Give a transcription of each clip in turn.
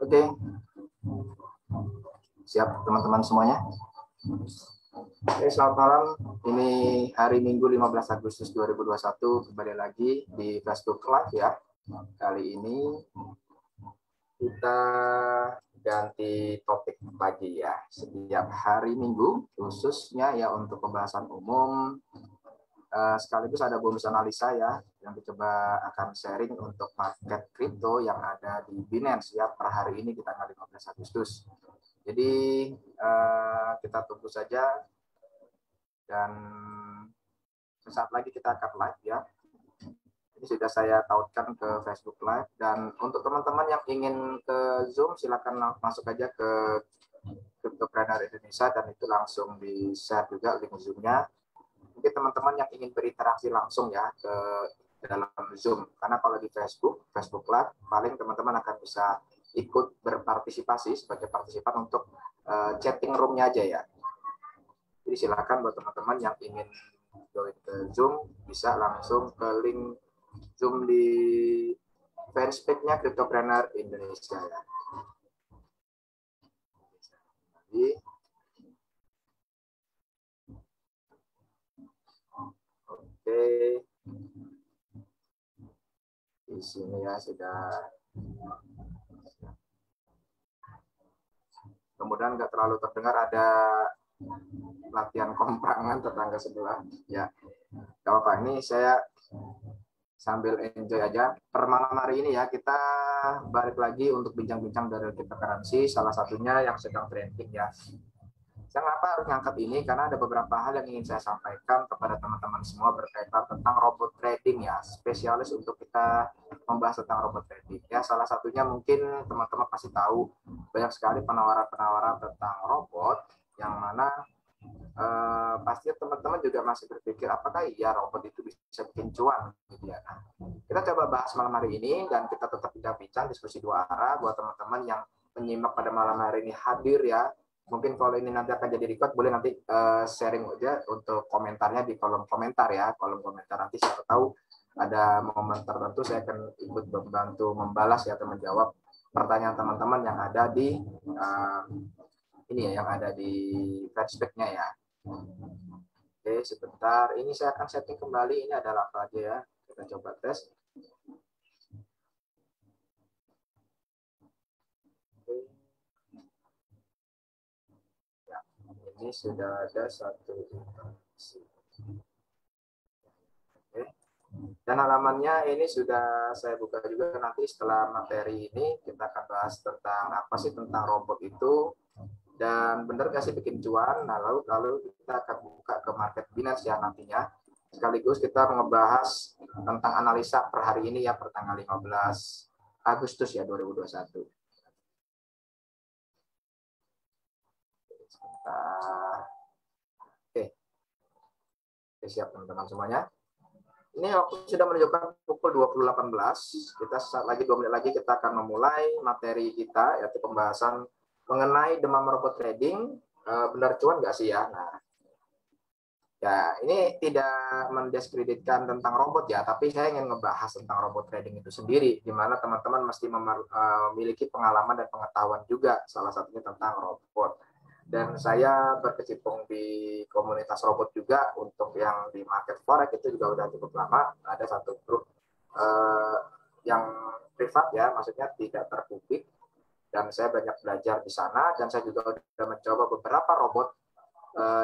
Oke, siap teman-teman semuanya. Oke, selamat malam. Ini hari Minggu 15 Agustus 2021, kembali lagi di Facebook Live ya. Kali ini kita ganti topik pagi ya. Setiap hari Minggu, khususnya ya untuk pembahasan umum, sekaligus ada bonus analisa ya, yang coba akan sharing untuk market kripto yang ada di Binance ya per hari ini di tanggal 15 Agustus. Jadi kita tunggu saja dan sesaat lagi kita akan live ya. Ini sudah saya tautkan ke Facebook Live, dan untuk teman-teman yang ingin ke Zoom silakan masuk aja ke Cryptopreneur Indonesia dan itu langsung di-share juga link Zoom-nya. Mungkin teman-teman yang ingin berinteraksi langsung ya ke dalam Zoom, karena kalau di Facebook Live paling teman-teman akan bisa ikut berpartisipasi sebagai partisipan untuk chatting room-nya aja ya. Jadi silakan buat teman-teman yang ingin join ke Zoom bisa langsung ke link Zoom di fanspage-nya Cryptopreneur Indonesia ya. Jadi, oke, di sini ya sudah. Kemudian nggak terlalu terdengar ada latihan komprangan tetangga sebelah. Ya, nggak apa-apa. Ini saya sambil enjoy aja. Per malam hari ini ya kita balik lagi untuk bincang-bincang dari cryptocurrency. Salah satunya yang sedang trending ya. Saya kenapa harus ngangkat ini? Karena ada beberapa hal yang ingin saya sampaikan kepada teman-teman semua berkaitan tentang robot trading ya, spesialis untuk kita membahas tentang robot trading ya. Salah satunya mungkin teman-teman pasti tahu banyak sekali penawaran-penawaran tentang robot yang mana pasti teman-teman juga masih berpikir apakah iya robot itu bisa bikin cuan gitu ya. Nah, kita coba bahas malam hari ini dan kita tetap bincang-bincang diskusi dua arah buat teman-teman yang menyimak pada malam hari ini hadir ya. Mungkin kalau ini nanti akan jadi record, boleh nanti sharing aja untuk komentarnya di kolom komentar ya. Kolom komentar nanti siapa tahu ada momen tertentu saya akan ikut membantu membalas ya atau menjawab pertanyaan teman-teman yang ada di ini ya, yang ada di fanspage-nya ya. Oke, sebentar. Ini saya akan setting kembali. Ini adalah apa aja ya. Kita coba tes. Ini sudah ada satu informasi. Oke. Dan halamannya ini sudah saya buka juga. Nanti setelah materi ini kita akan bahas tentang apa sih tentang robot itu dan benar nggak sih bikin cuan. Nah lalu kita akan buka ke market Binance ya nantinya. Sekaligus kita ngebahas tentang analisa per hari ini ya per tanggal 15 Agustus ya 2021. Oke, siap teman-teman semuanya. Ini waktu sudah menunjukkan pukul 20.18. Kita lagi 2 menit lagi kita akan memulai materi kita yaitu pembahasan mengenai demam robot trading. Benar cuan nggak sih ya? Nah, ya ini tidak mendiskreditkan tentang robot ya, tapi saya ingin ngebahas tentang robot trading itu sendiri, di mana teman-teman mesti memiliki pengalaman dan pengetahuan juga, salah satunya tentang robot. Dan saya berkecimpung di komunitas robot juga untuk yang di market forex itu juga udah cukup lama. Ada satu grup yang privat ya, maksudnya tidak terpublik. Dan saya banyak belajar di sana dan saya juga sudah mencoba beberapa robot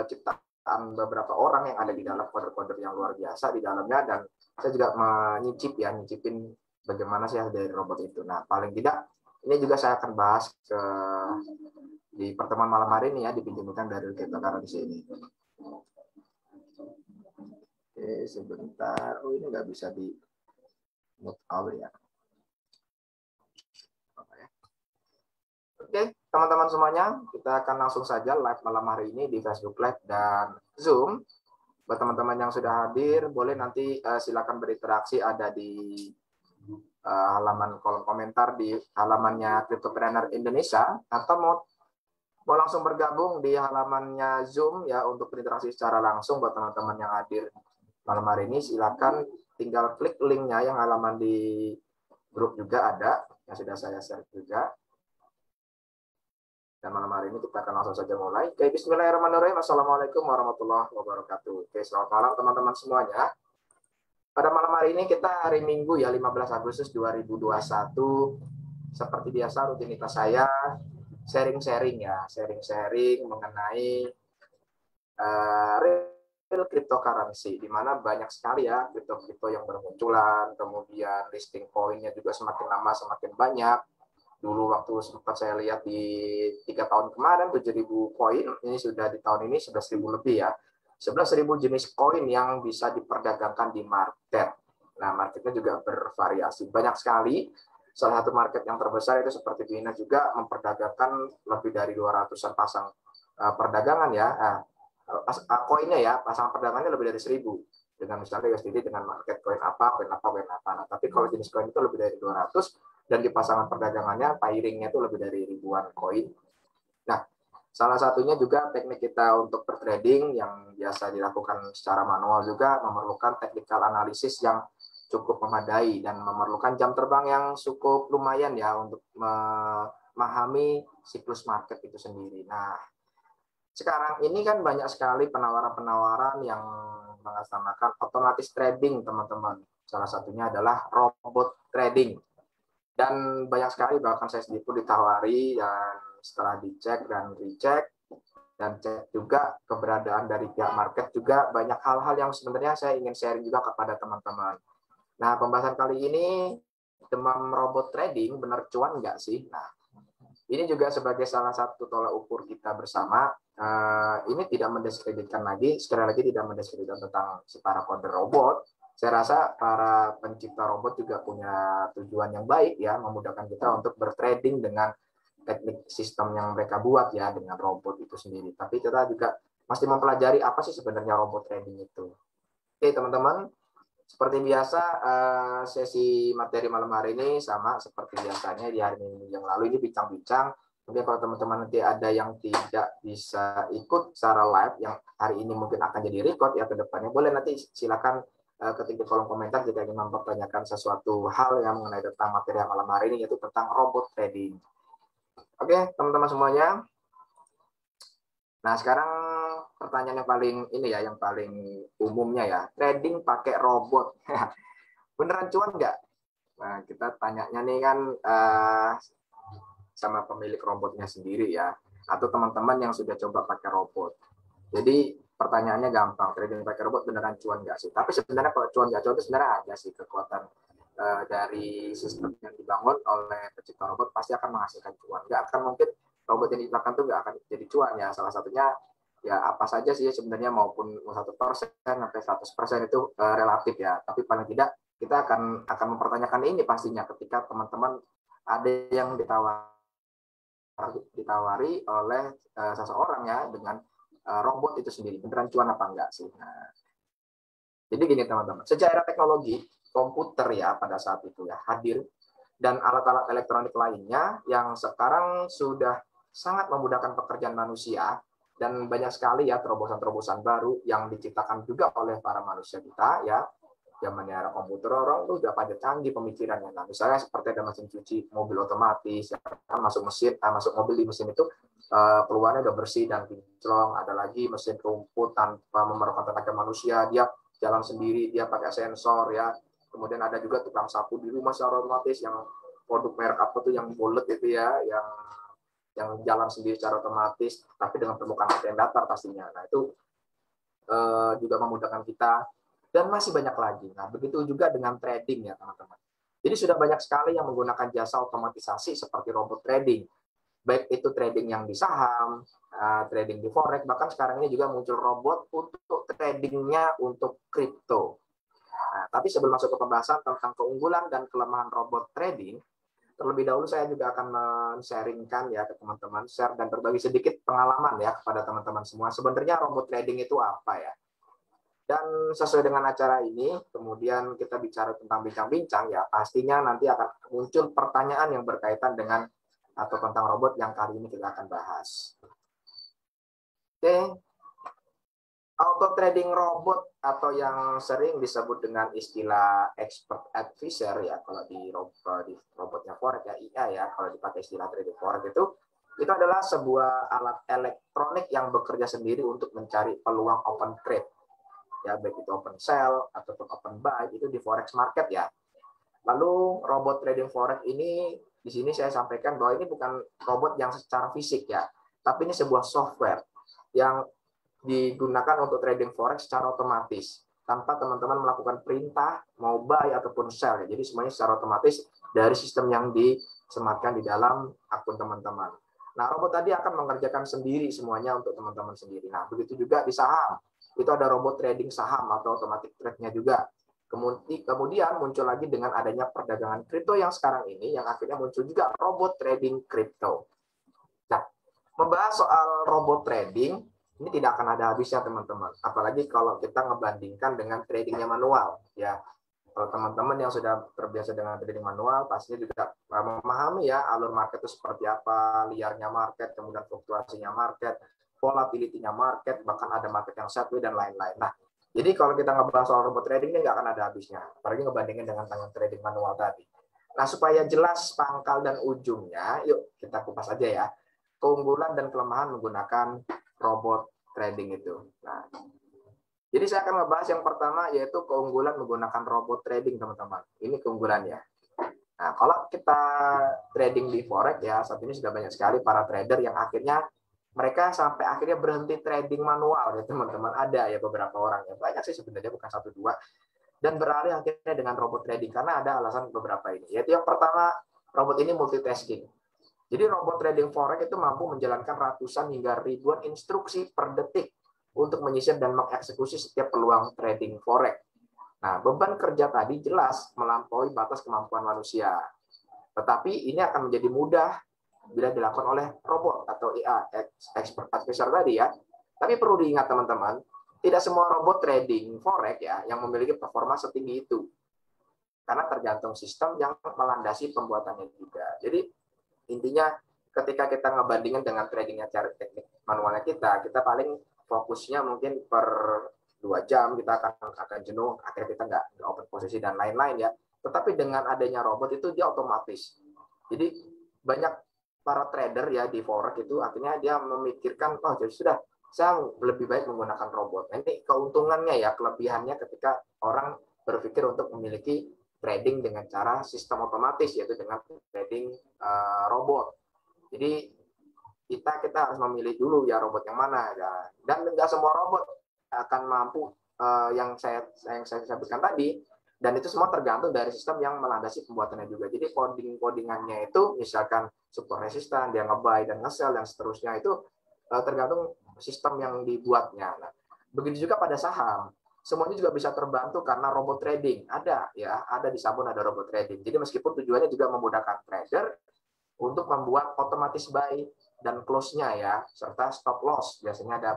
ciptaan beberapa orang yang ada di dalam kode-kode yang luar biasa di dalamnya, dan saya juga nyicipin bagaimana sih dari robot itu. Nah, paling tidak ini juga saya akan bahas di pertemuan malam hari ini ya, dipinjamkan dari cryptocurrency ini. Oke, sebentar. Oh, ini nggak bisa di mute all ya. Oke, teman-teman semuanya, kita akan langsung saja live malam hari ini di Facebook Live dan Zoom. Buat teman-teman yang sudah hadir, boleh nanti silakan berinteraksi ada di halaman kolom komentar di halamannya Cryptopreneur Indonesia, atau mau langsung bergabung di halamannya Zoom ya untuk berinteraksi secara langsung. Buat teman-teman yang hadir malam hari ini, silakan tinggal klik linknya yang halaman di grup juga ada, yang sudah saya share juga. Dan malam hari ini kita akan langsung saja mulai. Oke, bismillahirrahmanirrahim. Assalamualaikum warahmatullahi wabarakatuh. Oke, selamat malam teman-teman semuanya. Pada malam hari ini kita hari Minggu ya, 15 Agustus 2021. Seperti biasa rutinitas saya sharing-sharing mengenai real cryptocurrency, di mana banyak sekali ya kripto-kripto yang bermunculan, kemudian listing koinnya juga semakin lama semakin banyak. Dulu waktu sempat saya lihat di 3 tahun kemarin 7.000 koin, ini sudah di tahun ini 11.000 lebih ya. 11.000 jenis koin yang bisa diperdagangkan di market. Nah, marketnya juga bervariasi. Banyak sekali. Salah satu market yang terbesar itu seperti Binance juga memperdagangkan lebih dari 200-an pasang perdagangan ya. Koinnya ya, pasang perdagangannya lebih dari 1.000. Dengan misalnya USDT dengan market koin apa. Nah, tapi kalau jenis koin itu lebih dari 200, dan di pasangan perdagangannya pairingnya itu lebih dari ribuan koin. Nah, salah satunya juga teknik kita untuk bertrading yang biasa dilakukan secara manual juga memerlukan technical analysis yang cukup memadai dan memerlukan jam terbang yang cukup lumayan ya untuk memahami siklus market itu sendiri. Nah, sekarang ini kan banyak sekali penawaran-penawaran yang mengatasnamakan otomatis trading, teman-teman. Salah satunya adalah robot trading. Dan banyak sekali, bahkan saya sendiri pun ditawari, dan setelah dicek dan recheck dan cek juga keberadaan dari pihak market, juga banyak hal-hal yang sebenarnya saya ingin sharing juga kepada teman-teman. Nah, pembahasan kali ini, demam robot trading benar cuan nggak sih? Nah, ini juga sebagai salah satu tolak ukur kita bersama. Ini tidak mendiskreditkan lagi, sekali lagi tidak mendiskreditkan tentang si para coder robot. Saya rasa para pencipta robot juga punya tujuan yang baik ya, memudahkan kita untuk bertrading dengan teknik sistem yang mereka buat ya, dengan robot itu sendiri. Tapi kita juga masih mempelajari apa sih sebenarnya robot trading itu. Oke teman-teman, seperti biasa sesi materi malam hari ini sama seperti biasanya di hari Minggu yang lalu, ini bincang-bincang. Mungkin kalau teman-teman nanti ada yang tidak bisa ikut secara live, yang hari ini mungkin akan jadi record ya ke depannya, boleh nanti silakan ketik di kolom komentar jika ingin mempertanyakan sesuatu hal yang mengenai tentang materi malam hari ini, yaitu tentang robot trading. Oke, teman-teman semuanya. Nah, sekarang pertanyaan yang paling ini ya, yang paling umumnya ya, trading pakai robot. Beneran cuan nggak? Nah, kita tanyanya nih kan sama pemilik robotnya sendiri ya, atau teman-teman yang sudah coba pakai robot. Jadi pertanyaannya gampang, trading pakai robot beneran cuan nggak sih? Tapi sebenarnya kalau cuan nggak cuan itu sebenarnya ada sih kekuatan dari sistem yang dibangun oleh pencipta robot pasti akan menghasilkan cuan. Nggak akan mungkin robot yang diciptakan itu nggak akan jadi cuan ya. Salah satunya ya apa saja sih sebenarnya, maupun 1% sampai 100% itu relatif ya. Tapi paling tidak kita akan mempertanyakan ini pastinya ketika teman-teman ada yang ditawari oleh seseorang ya dengan robot itu sendiri, beneran cuan apa enggak sih? Nah, jadi gini teman-teman, sejak era teknologi komputer ya pada saat itu ya hadir, dan alat-alat elektronik lainnya yang sekarang sudah sangat memudahkan pekerjaan manusia, dan banyak sekali ya terobosan-terobosan baru yang diciptakan juga oleh para manusia kita ya. Zaman era komputer orang tuh udah pada canggih pemikirannya. Nah, misalnya seperti ada mesin cuci, mobil otomatis, ya, kan masuk mobil di mesin itu keluarnya udah bersih dan kinclong. Ada lagi mesin rumput tanpa memerlukan tenaga manusia, dia jalan sendiri, dia pakai sensor ya. Kemudian ada juga tukang sapu di rumah secara otomatis yang produk merek apa tuh yang bulat itu ya, yang jalan sendiri secara otomatis, tapi dengan permukaan yang datar pastinya. Nah itu juga memudahkan kita, dan masih banyak lagi. Nah begitu juga dengan trading ya teman-teman. Jadi sudah banyak sekali yang menggunakan jasa otomatisasi seperti robot trading, baik itu trading yang di saham, trading di forex, bahkan sekarang ini juga muncul robot untuk tradingnya untuk kripto. Nah, tapi sebelum masuk ke pembahasan tentang keunggulan dan kelemahan robot trading, terlebih dahulu saya juga akan men-sharingkan ya ke teman-teman, share dan berbagi sedikit pengalaman ya kepada teman-teman semua. Sebenarnya robot trading itu apa ya? Dan sesuai dengan acara ini, kemudian kita bicara tentang bincang-bincang ya, pastinya nanti akan muncul pertanyaan yang berkaitan dengan atau tentang robot yang kali ini kita akan bahas. Oke. Auto trading robot atau yang sering disebut dengan istilah expert advisor ya, kalau di robotnya forex ya, IA ya, kalau dipakai istilah trading forex itu adalah sebuah alat elektronik yang bekerja sendiri untuk mencari peluang open trade ya, baik itu open sell ataupun open buy itu di forex market ya. Lalu robot trading forex ini di sini saya sampaikan bahwa ini bukan robot yang secara fisik ya, tapi ini sebuah software yang digunakan untuk trading forex secara otomatis tanpa teman-teman melakukan perintah mau buy ataupun sell ya. Jadi semuanya secara otomatis dari sistem yang disematkan di dalam akun teman-teman. Nah, robot tadi akan mengerjakan sendiri semuanya untuk teman-teman sendiri. Nah, begitu juga di saham. Itu ada robot trading saham atau automatic trade-nya juga. Kemudian muncul lagi dengan adanya perdagangan kripto yang sekarang ini, yang akhirnya muncul juga robot trading kripto. Nah, membahas soal robot trading, ini tidak akan ada habisnya teman-teman. Apalagi kalau kita ngebandingkan dengan tradingnya manual. Ya, kalau teman-teman yang sudah terbiasa dengan trading manual, pastinya juga memahami ya alur market itu seperti apa, liarnya market, kemudian fluktuasinya market, volatility-nya market, bahkan ada market yang sideways dan lain-lain. Nah, jadi kalau kita ngebahas soal robot trading ini nggak akan ada habisnya, apalagi ngebandingin dengan trading manual tadi. Nah, supaya jelas pangkal dan ujungnya, yuk kita kupas aja ya. Keunggulan dan kelemahan menggunakan robot trading itu. Nah, jadi saya akan ngebahas yang pertama yaitu keunggulan menggunakan robot trading, teman-teman. Ini keunggulannya. Nah, kalau kita trading di forex ya, saat ini sudah banyak sekali para trader yang akhirnya mereka sampai akhirnya berhenti trading manual ya, teman-teman. Ada ya beberapa orang ya, banyak sih sebenarnya, bukan satu dua, dan beralih akhirnya dengan robot trading karena ada alasan beberapa ini. Yaitu yang pertama, robot ini multitasking. Jadi robot trading forex itu mampu menjalankan ratusan hingga ribuan instruksi per detik untuk menyisir dan mengeksekusi setiap peluang trading forex. Nah, beban kerja tadi jelas melampaui batas kemampuan manusia. Tetapi ini akan menjadi mudah bila dilakukan oleh robot atau IA, expert advisor tadi ya. Tapi perlu diingat teman-teman, tidak semua robot trading forex ya yang memiliki performa setinggi itu. Karena tergantung sistem yang melandasi pembuatannya juga. Jadi intinya ketika kita ngebandingin dengan tradingnya cara teknik manualnya kita paling fokusnya mungkin per 2 jam kita akan jenuh, akhirnya kita nggak open posisi dan lain-lain ya. Tetapi dengan adanya robot itu dia otomatis. Jadi banyak para trader ya di forex itu akhirnya dia memikirkan, oh jadi sudah saya lebih baik menggunakan robot. Nah, ini keuntungannya ya, kelebihannya ketika orang berpikir untuk memiliki trading dengan cara sistem otomatis, yaitu dengan trading robot. Jadi kita harus memilih dulu ya robot yang mana ya. Dan nggak semua robot akan mampu yang saya sebutkan tadi. Dan itu semua tergantung dari sistem yang melandasi pembuatannya juga. Jadi codingannya itu misalkan support resistan, dia nge-buy dan nge-sell dan seterusnya itu tergantung sistem yang dibuatnya. Nah, begitu juga pada saham. Semuanya juga bisa terbantu karena robot trading. Ada di Sabun ada robot trading. Jadi meskipun tujuannya juga memudahkan trader untuk membuat otomatis buy dan close-nya ya, serta stop loss. Biasanya ada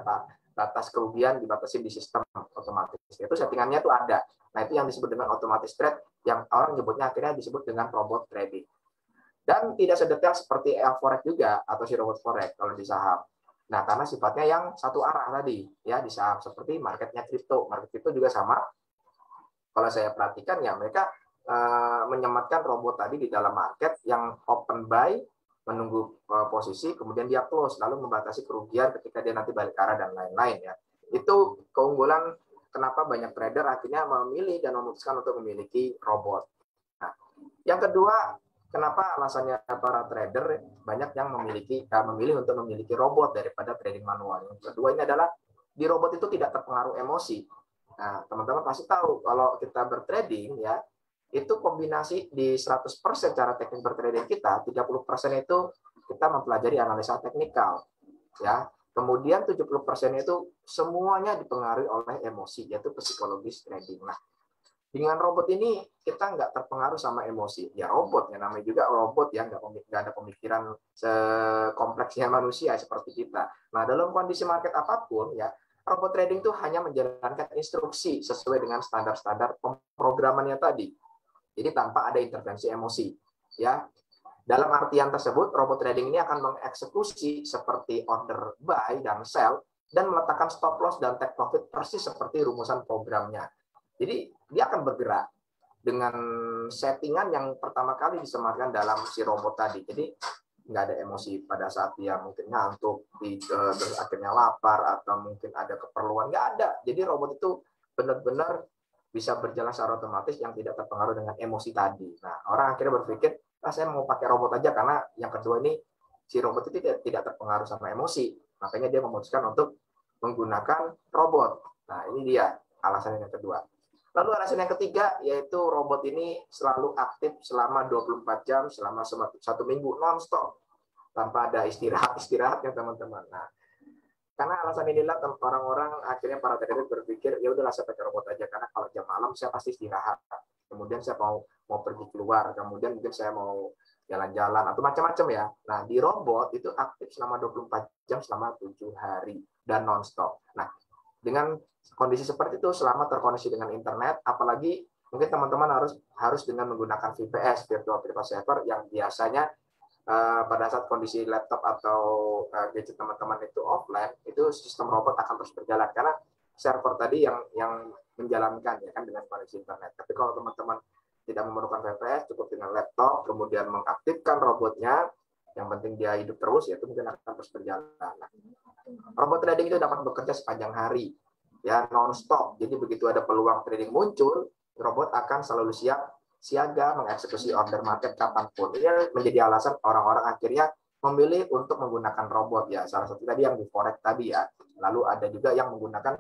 batas kerugian dibatasi di sistem otomatis. Itu settingannya tuh ada. Nah, itu yang disebut dengan otomatis trade, yang orang nyebutnya akhirnya disebut dengan robot trading. Dan tidak sedetail seperti forex juga atau si robot forex kalau di saham. Nah, karena sifatnya yang satu arah tadi ya di saham, seperti marketnya kripto. Market kripto juga sama. Kalau saya perhatikan ya mereka menyematkan robot tadi di dalam market yang open buy menunggu posisi, kemudian dia close, lalu membatasi kerugian ketika dia nanti balik arah dan lain-lain ya. Itu keunggulan kenapa banyak trader akhirnya memilih dan memutuskan untuk memiliki robot. Nah, yang kedua, kenapa alasannya para trader banyak yang memilih untuk memiliki robot daripada trading manual. Yang kedua ini adalah di robot itu tidak terpengaruh emosi. Nah, teman-teman pasti tahu kalau kita bertrading ya, itu kombinasi di 100% cara teknik bertrading kita, 30% itu kita mempelajari analisa teknikal. Ya. Kemudian 70% itu semuanya dipengaruhi oleh emosi, yaitu psikologis trading. Nah, dengan robot ini kita nggak terpengaruh sama emosi. Ya robot, ya namanya juga robot ya, nggak ada pemikiran sekompleksnya manusia seperti kita. Nah, dalam kondisi market apapun ya, robot trading itu hanya menjalankan instruksi sesuai dengan standar-standar pemrogramannya tadi. Jadi tanpa ada intervensi emosi. Ya, dalam artian tersebut, robot trading ini akan mengeksekusi seperti order buy dan sell dan meletakkan stop loss dan take profit persis seperti rumusan programnya. Jadi dia akan bergerak dengan settingan yang pertama kali disematkan dalam si robot tadi. Jadi nggak ada emosi pada saat dia mungkin ngantuk, terus akhirnya lapar atau mungkin ada keperluan, nggak ada. Jadi robot itu benar-benar bisa berjalan secara otomatis yang tidak terpengaruh dengan emosi tadi. Nah, orang akhirnya berpikir, saya mau pakai robot aja karena yang kedua ini si robot itu tidak terpengaruh sama emosi. Makanya dia memutuskan untuk menggunakan robot. Nah, ini dia alasan yang kedua. Lalu alasan yang ketiga, yaitu robot ini selalu aktif selama 24 jam, selama 1 minggu, non-stop. Tanpa ada istirahatnya teman-teman. Nah, karena alasan inilah orang-orang akhirnya para trader berpikir, ya udahlah saya pakai robot aja, karena kalau jam malam saya pasti istirahat. Kemudian saya mau pergi keluar, kemudian mungkin saya mau jalan-jalan, atau macam-macam ya. Nah, di robot itu aktif selama 24 jam, selama 7 hari, dan non-stop. Nah, dengan kondisi seperti itu selama terkoneksi dengan internet, apalagi mungkin teman-teman harus dengan menggunakan VPS, virtual private server, yang biasanya pada saat kondisi laptop atau gadget teman-teman itu offline, itu sistem robot akan terus berjalan karena server tadi yang menjalankan ya kan dengan koneksi internet. Tapi kalau teman-teman tidak memerlukan VPS, cukup dengan laptop, kemudian mengaktifkan robotnya, yang penting dia hidup terus, ya itu mungkin akan terus berjalan. Nah, robot trading itu dapat bekerja sepanjang hari, ya non-stop. Jadi begitu ada peluang trading muncul, robot akan selalu siaga mengeksekusi order market kapanpun. Ini menjadi alasan orang-orang akhirnya memilih untuk menggunakan robot ya. Salah satu tadi yang di forex tadi ya. Lalu ada juga yang menggunakan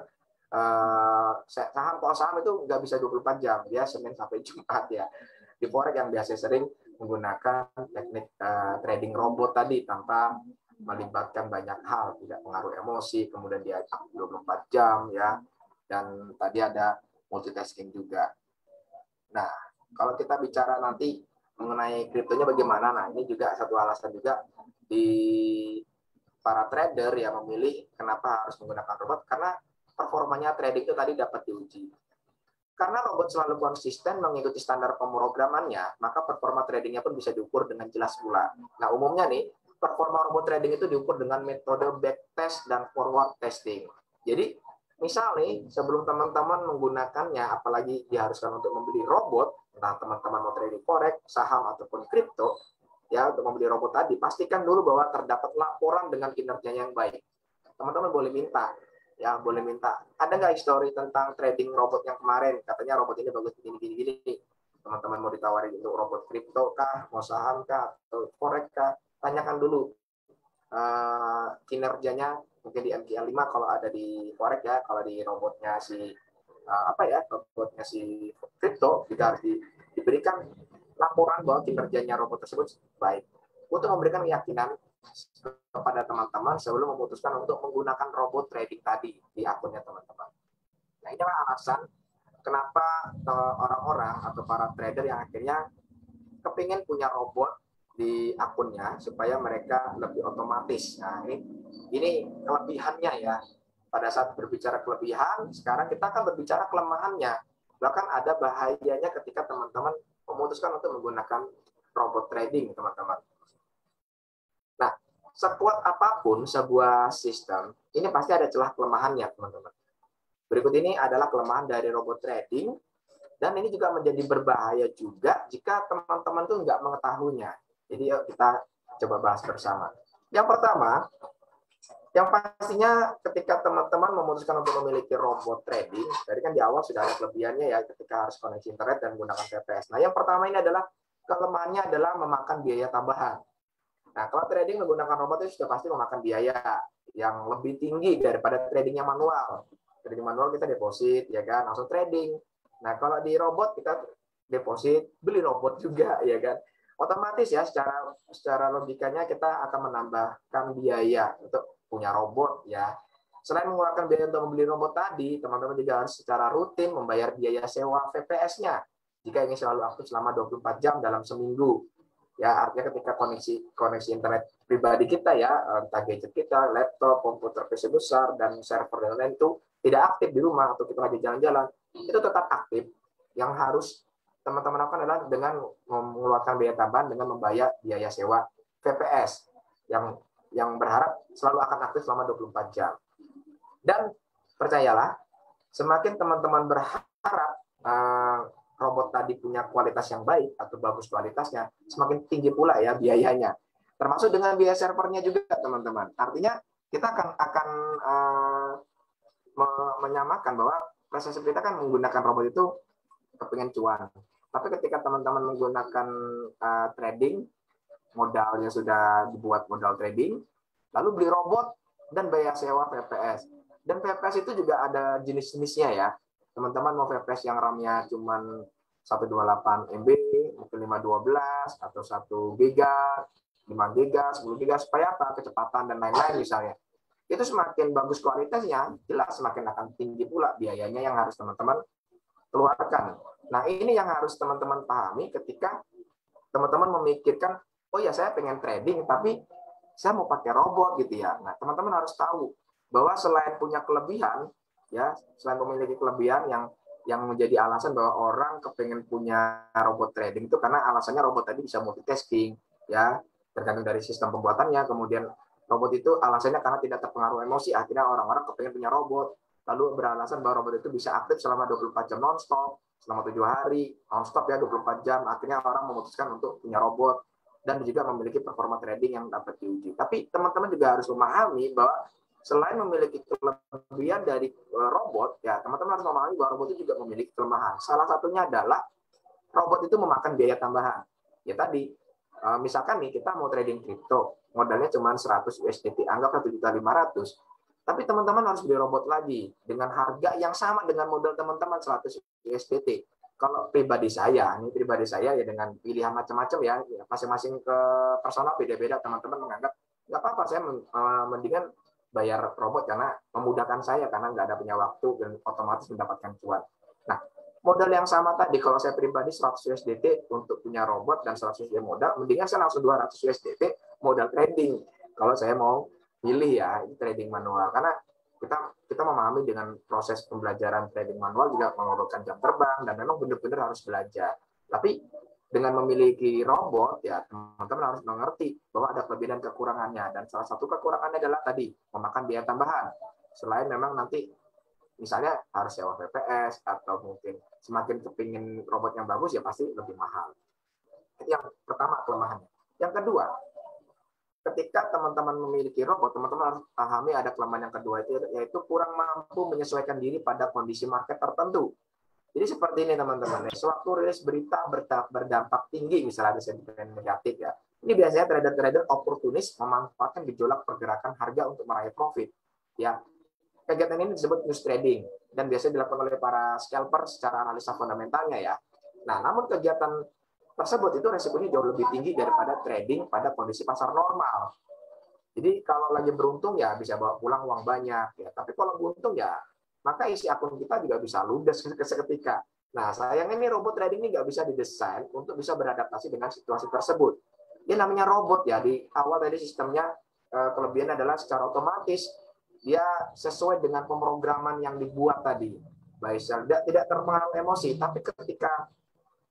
saham. Kalau saham itu nggak bisa 24 jam, dia Senin sampai Jumat ya. Di forex yang biasa sering menggunakan teknik trading robot tadi tanpa melibatkan banyak hal, tidak pengaruh emosi, kemudian dia 24 jam ya. Dan tadi ada multitasking juga. Nah, kalau kita bicara nanti mengenai kriptonya bagaimana, nah ini juga satu alasan juga di para trader yang memilih kenapa harus menggunakan robot, karena performanya trading itu tadi dapat diuji. Karena robot selalu konsisten mengikuti standar pemrogramannya, maka performa tradingnya pun bisa diukur dengan jelas pula. Nah, umumnya nih, performa robot trading itu diukur dengan metode backtest dan forward testing. Jadi, misalnya sebelum teman-teman menggunakannya, apalagi diharuskan untuk membeli robot, entah teman-teman mau trading forex, saham ataupun kripto, ya untuk membeli robot tadi, pastikan dulu bahwa terdapat laporan dengan kinerja yang baik. Teman-teman boleh minta, ada nggak histori tentang trading robot yang kemarin? Katanya robot ini bagus gini. Teman-teman mau ditawarin untuk robot kripto kah, mau saham kah, atau forex kah? Tanyakan dulu kinerjanya. Mungkin di MQL 5 kalau ada di forex ya, kalau di robotnya robotnya si kripto juga harus diberikan laporan bahwa kinerjanya robot tersebut baik, untuk memberikan keyakinan kepada teman-teman sebelum memutuskan untuk menggunakan robot trading tadi di akunnya teman-teman. Nah, inilah alasan kenapa orang-orang atau para trader yang akhirnya kepingin punya robot di akunnya supaya mereka lebih otomatis. Nah, ini kelebihannya ya. Pada saat berbicara kelebihan, sekarang kita akan berbicara kelemahannya. Bahkan ada bahayanya ketika teman-teman memutuskan untuk menggunakan robot trading, teman-teman. Nah, sekuat apapun sebuah sistem, ini pasti ada celah kelemahannya, teman-teman. Berikut ini adalah kelemahan dari robot trading, dan ini juga menjadi berbahaya juga jika teman-teman tuh nggak mengetahuinya. Jadi kita coba bahas bersama. Yang pertama, yang pastinya ketika teman-teman memutuskan untuk memiliki robot trading, tadi kan di awal sudah ada kelebihannya ya ketika harus koneksi internet dan menggunakan VPS. Nah, yang pertama ini adalah kelemahannya adalah memakan biaya tambahan. Nah, kalau trading menggunakan robot itu sudah pasti memakan biaya yang lebih tinggi daripada trading yang manual. Trading manual kita deposit, ya kan, langsung trading. Nah, kalau di robot kita deposit, beli robot juga, ya kan. Otomatis ya, secara logikanya kita akan menambahkan biaya untuk punya robot, ya. Selain mengeluarkan biaya untuk membeli robot tadi, teman-teman juga harus secara rutin membayar biaya sewa VPS-nya jika ingin selalu aktif selama 24 jam dalam seminggu. Ya, artinya ketika koneksi internet pribadi kita ya, entah gadget kita, laptop, komputer PC besar, dan server dan lain itu tidak aktif di rumah atau kita lagi jalan-jalan, itu tetap aktif. Yang harus teman-teman lakukan adalah dengan mengeluarkan biaya tambahan dengan membayar biaya sewa VPS yang berharap selalu akan aktif selama 24 jam. Dan percayalah, semakin teman-teman berharap robot tadi punya kualitas yang baik atau bagus kualitasnya, semakin tinggi pula ya biayanya. Termasuk dengan biaya servernya juga, teman-teman. Artinya kita akan menyamakan bahwa proses kita kan menggunakan robot itu kepengen cuan. Tapi ketika teman-teman menggunakan trading, modalnya sudah dibuat modal trading, lalu beli robot dan bayar sewa VPS. Dan VPS itu juga ada jenis-jenisnya ya. Teman-teman mau VPS yang RAM-nya cuma 128 MB, mungkin 512, atau 1 GB, 5 GB, 10 GB, supaya apa? Kecepatan dan lain-lain misalnya. Itu semakin bagus kualitasnya, jelas semakin akan tinggi pula biayanya yang harus teman-teman keluarkan. Nah, ini yang harus teman-teman pahami ketika teman-teman memikirkan, oh ya saya pengen trading, tapi saya mau pakai robot gitu ya. Nah, teman-teman harus tahu bahwa selain punya kelebihan, ya, selain memiliki kelebihan yang menjadi alasan bahwa orang kepengen punya robot trading itu karena alasannya robot tadi bisa multitasking, ya, tergantung dari sistem pembuatannya. Kemudian robot itu alasannya karena tidak terpengaruh emosi, akhirnya orang-orang kepengen punya robot. Lalu beralasan bahwa robot itu bisa aktif selama 24 jam non-stop, selama 7 hari, non-stop ya 24 jam. Akhirnya orang memutuskan untuk punya robot dan juga memiliki performa trading yang dapat diuji. Tapi teman-teman juga harus memahami bahwa selain memiliki kelebihan dari robot, ya teman-teman harus memahami bahwa robot itu juga memiliki kelemahan. Salah satunya adalah robot itu memakan biaya tambahan. Ya tadi, misalkan nih kita mau trading kripto, modalnya cuma 100 USDT, anggap 1.500.000. Tapi teman-teman harus beli robot lagi dengan harga yang sama dengan modal teman-teman 100 USDT. Kalau pribadi saya ya dengan pilihan macam-macam ya, masing-masing ke personal beda-beda, teman-teman menganggap nggak apa-apa, saya mendingan bayar robot karena memudahkan saya, karena nggak ada punya waktu dan otomatis mendapatkan cuan. Nah, modal yang sama tadi, kalau saya pribadi 100 USDT untuk punya robot dan 100 USDT modal, mendingan saya langsung 200 USDT modal trading. Kalau saya mau pilih ya, ini trading manual. Karena kita memahami dengan proses pembelajaran trading manual juga memerlukan jam terbang, dan memang benar-benar harus belajar. Tapi dengan memiliki robot, ya teman-teman harus mengerti bahwa ada kelebihan dan kekurangannya. Dan salah satu kekurangannya adalah tadi, memakan biaya tambahan. Selain memang nanti misalnya harus sewa VPS, atau mungkin semakin kepingin robot yang bagus, ya pasti lebih mahal. Itu yang pertama kelemahannya. Yang kedua, ketika teman-teman memiliki robot, teman-teman harus pahami ada kelemahan yang kedua, yaitu kurang mampu menyesuaikan diri pada kondisi market tertentu. Jadi seperti ini teman-teman, sewaktu rilis berita berdampak tinggi, misalnya ada sentimen negatif ya, ini biasanya trader-trader oportunis memanfaatkan gejolak pergerakan harga untuk meraih profit. Ya, kegiatan ini disebut news trading dan biasanya dilakukan oleh para scalper secara analisa fundamentalnya ya. Nah, namun kegiatan tersebut itu resikonya jauh lebih tinggi daripada trading pada kondisi pasar normal. Jadi kalau lagi beruntung ya bisa bawa pulang uang banyak ya, tapi kalau buntung ya maka isi akun kita juga bisa ludes seketika. Nah, sayangnya ini robot trading ini nggak bisa didesain untuk bisa beradaptasi dengan situasi tersebut. Ini namanya robot ya, di awal tadi sistemnya kelebihan adalah secara otomatis dia sesuai dengan pemrograman yang dibuat tadi. Baik, tidak terpengaruh emosi, tapi ketika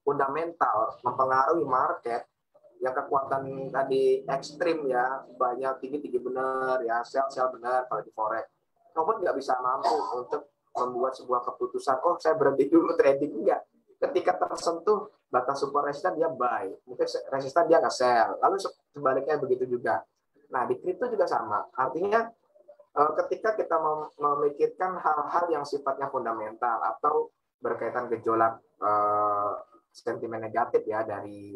fundamental mempengaruhi market, yang kekuatan tadi ekstrim ya, banyak tinggi benar ya, sell benar kalau di forex, robot nggak bisa mampu untuk membuat sebuah keputusan, oh saya berhenti dulu trading, enggak. ketika tersentuh batas support resisten dia buy, mungkin resisten dia nggak sell, lalu sebaliknya begitu juga. Nah di kripto juga sama, artinya ketika kita memikirkan hal-hal yang sifatnya fundamental atau berkaitan gejolak sentimen negatif ya dari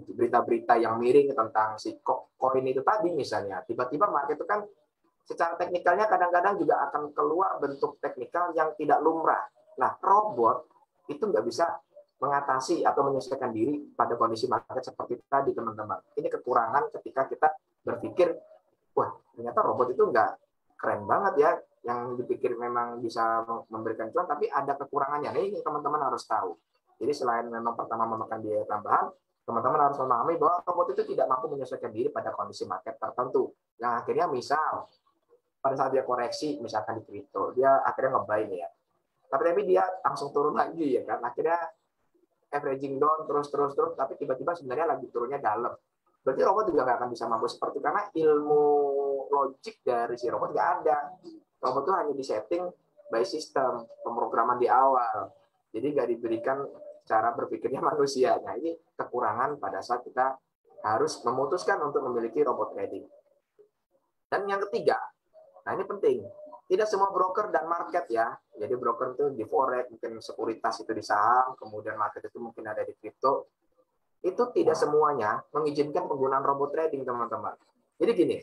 berita-berita yang miring tentang si koin itu tadi misalnya, tiba-tiba market itu kan secara teknikalnya kadang-kadang juga akan keluar bentuk teknikal yang tidak lumrah. Nah robot itu nggak bisa mengatasi atau menyesuaikan diri pada kondisi market seperti tadi teman-teman. Ini kekurangan ketika kita berpikir, wah ternyata robot itu nggak keren banget ya, yang dipikir memang bisa memberikan cuan, tapi ada kekurangannya. Nah, ini teman-teman harus tahu. Jadi selain memang pertama memakan biaya tambahan, teman-teman harus memahami bahwa robot itu tidak mampu menyesuaikan diri pada kondisi market tertentu. Yang akhirnya misal pada saat dia koreksi, misalkan di kripto, dia akhirnya nge-buy nih ya. Tapi dia langsung turun lagi ya kan. Akhirnya averaging down terus, tapi tiba-tiba sebenarnya lagi turunnya dalam. Berarti robot juga nggak akan bisa mampu seperti, karena ilmu logik dari si robot nggak ada. Robot itu hanya disetting by system, pemrograman di awal. Jadi nggak diberikan cara berpikirnya manusia. Nah ini kekurangan pada saat kita harus memutuskan untuk memiliki robot trading. Dan yang ketiga, nah ini penting, tidak semua broker dan market ya. Jadi broker itu di forex, mungkin sekuritas itu di saham, kemudian market itu mungkin ada di kripto. Itu tidak semuanya mengizinkan penggunaan robot trading, teman-teman. Jadi gini,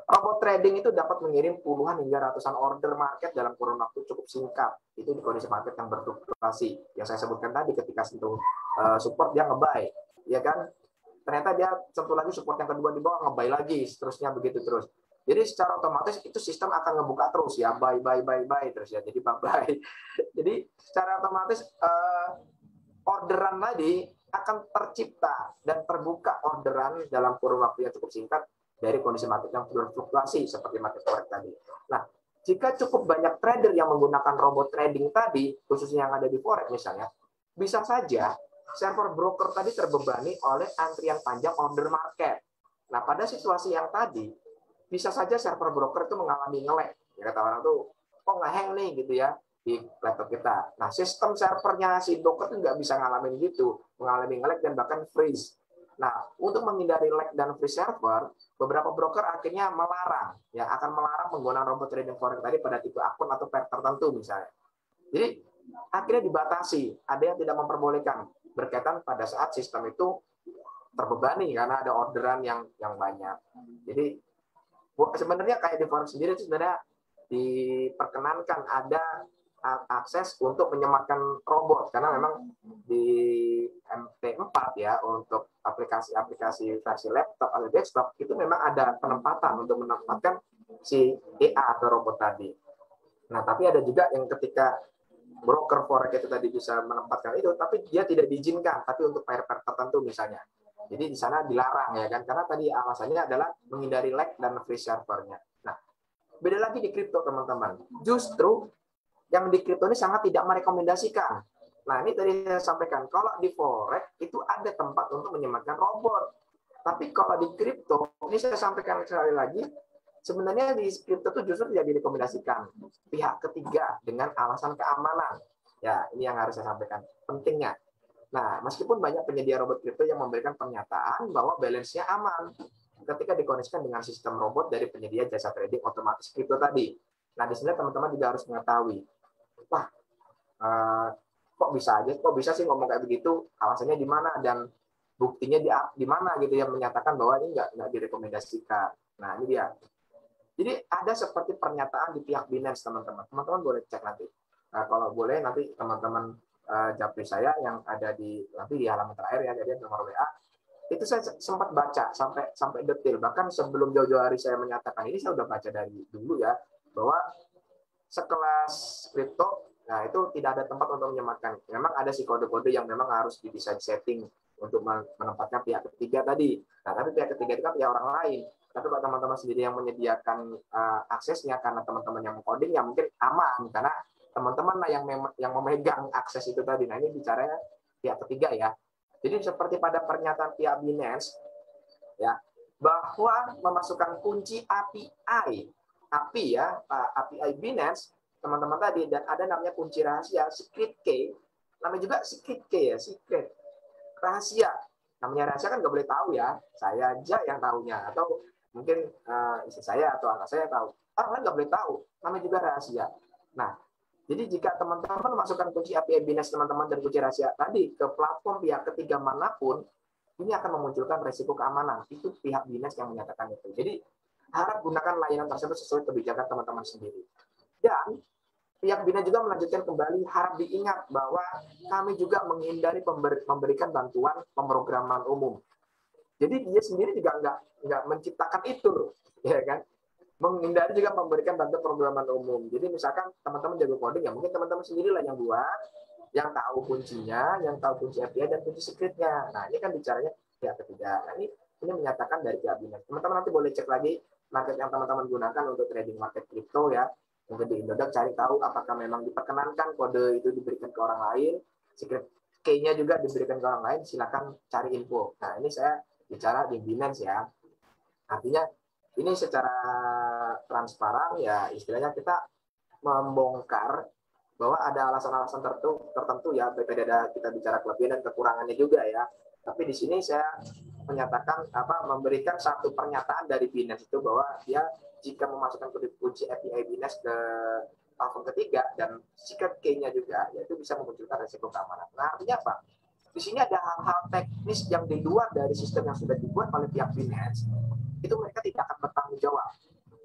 robot trading itu dapat mengirim puluhan hingga ratusan order market dalam kurun waktu cukup singkat. Itu di kondisi market yang berfluktuasi. Yang saya sebutkan tadi, ketika sentuh support dia nge-buy, ya kan? Ternyata dia sentuh lagi support yang kedua di bawah, nge-buy lagi, seterusnya begitu terus. Jadi secara otomatis itu sistem akan ngebuka terus ya, buy terus ya. Jadi buy. Jadi secara otomatis orderan tadi akan tercipta dan terbuka orderan dalam kurun waktu yang cukup singkat dari kondisi market yang berfluktuasi seperti market forex tadi. Nah, jika cukup banyak trader yang menggunakan robot trading tadi, khususnya yang ada di forex misalnya, bisa saja server broker tadi terbebani oleh antrian panjang order market. Nah, pada situasi yang tadi, bisa saja server broker itu mengalami nge-lag. Ya, kata orang tuh, kok nge-hang nih gitu ya di laptop kita. Nah, sistem servernya si broker itu nggak bisa ngalamin gitu, mengalami nge-lag dan bahkan freeze. Nah, untuk menghindari lag dan freeze server, beberapa broker akhirnya akan melarang penggunaan robot trading forex tadi pada tipe akun atau pair tertentu misalnya. Jadi akhirnya dibatasi, ada yang tidak memperbolehkan berkaitan pada saat sistem itu terbebani karena ada orderan yang banyak. Jadi sebenarnya kayak di forex sendiri itu sebenarnya diperkenankan ada akses untuk menyematkan robot, karena memang di MT4 ya, untuk aplikasi versi laptop atau desktop itu memang ada penempatan untuk menempatkan si EA atau robot tadi. Nah, tapi ada juga yang ketika broker forex itu tadi bisa menempatkan itu, tapi dia tidak diizinkan, tapi untuk pair-pair tertentu misalnya. Jadi di sana dilarang ya kan, karena tadi alasannya adalah menghindari lag dan freeze servernya. Nah, beda lagi di kripto teman-teman. Justru yang di kripto ini sangat tidak merekomendasikan. Nah, ini tadi saya sampaikan, kalau di forex itu ada tempat untuk menyematkan robot. Tapi kalau di kripto, ini saya sampaikan sekali lagi, sebenarnya di kripto itu justru tidak direkomendasikan pihak ketiga dengan alasan keamanan. Ya, ini yang harus saya sampaikan pentingnya. Nah, meskipun banyak penyedia robot kripto yang memberikan pernyataan bahwa balance-nya aman ketika dikoneksikan dengan sistem robot dari penyedia jasa trading otomatis kripto tadi. Nah, di sini teman-teman juga harus mengetahui, wah, kok bisa sih ngomong kayak begitu, alasannya di mana dan buktinya di mana gitu yang menyatakan bahwa ini nggak direkomendasikan. Nah, ini dia. Jadi ada seperti pernyataan di pihak Binance, teman-teman. Teman-teman boleh cek nanti. Nah, kalau boleh nanti teman-teman japri saya yang ada di halaman terakhir ya, jadi nomor WA. Itu saya sempat baca sampai detail. Bahkan sebelum jauh-jauh hari saya menyatakan ini, saya udah baca dari dulu ya, bahwa sekelas kripto, nah itu tidak ada tempat untuk menyematkan. Memang ada sih kode-kode yang memang harus bisa disetting untuk menempatkan pihak ketiga tadi. Nah, tapi pihak ketiga itu kan pihak orang lain. Tapi kalau teman-teman sendiri yang menyediakan aksesnya, karena teman-teman yang mengcoding, ya mungkin aman, karena teman-teman lah yang memegang akses itu tadi. Nah, ini bicaranya pihak ketiga ya. Jadi seperti pada pernyataan pihak Binance, ya, bahwa memasukkan kunci API ya, API Binance, teman-teman tadi, dan ada namanya kunci rahasia secret key, Namanya juga secret key ya, secret. Rahasia. Namanya rahasia kan nggak boleh tahu ya. Saya aja yang tahunya. Atau mungkin istri saya atau anak saya tahu. Orang lain nggak boleh tahu. Namanya juga rahasia. Nah, jadi jika teman-teman masukkan kunci API BNS teman-teman dan kunci rahasia tadi ke platform pihak ketiga manapun, ini akan memunculkan resiko keamanan. Itu pihak BNS yang menyatakan itu. Jadi harap gunakan layanan tersebut sesuai kebijakan teman-teman sendiri. Dan pihak BINES juga melanjutkan kembali, harap diingat bahwa kami juga menghindari memberikan bantuan pemrograman umum. Jadi dia sendiri juga nggak menciptakan itu, ya kan? Menghindari juga memberikan bantuan pemrograman umum. Jadi misalkan teman-teman jago coding, ya mungkin teman-teman sendirilah yang buat, yang tahu kuncinya, yang tahu kunci API dan kunci secretnya. Nah ini kan bicaranya pihak ketiga. Nah, ini menyatakan dari pihak BINES. Teman-teman nanti boleh cek lagi market yang teman-teman gunakan untuk trading market kripto ya. Mungkin di Indodax cari tahu apakah memang diperkenankan kode itu diberikan ke orang lain, secret key-nya juga diberikan ke orang lain, silakan cari info. Nah ini saya bicara di Binance ya. Artinya ini secara transparan ya, istilahnya kita membongkar bahwa ada alasan-alasan tertentu ya, berbeda kita bicara kelebihan dan kekurangannya juga ya. Tapi di sini saya menyatakan memberikan satu pernyataan dari Binance itu bahwa dia jika memasukkan kunci API Binance ke platform ketiga dan secret key-nya juga, yaitu bisa memunculkan resiko keamanan. Nah, artinya apa? Di sini ada hal-hal teknis yang di luar dari sistem yang sudah dibuat oleh pihak Binance. Itu mereka tidak akan bertanggung jawab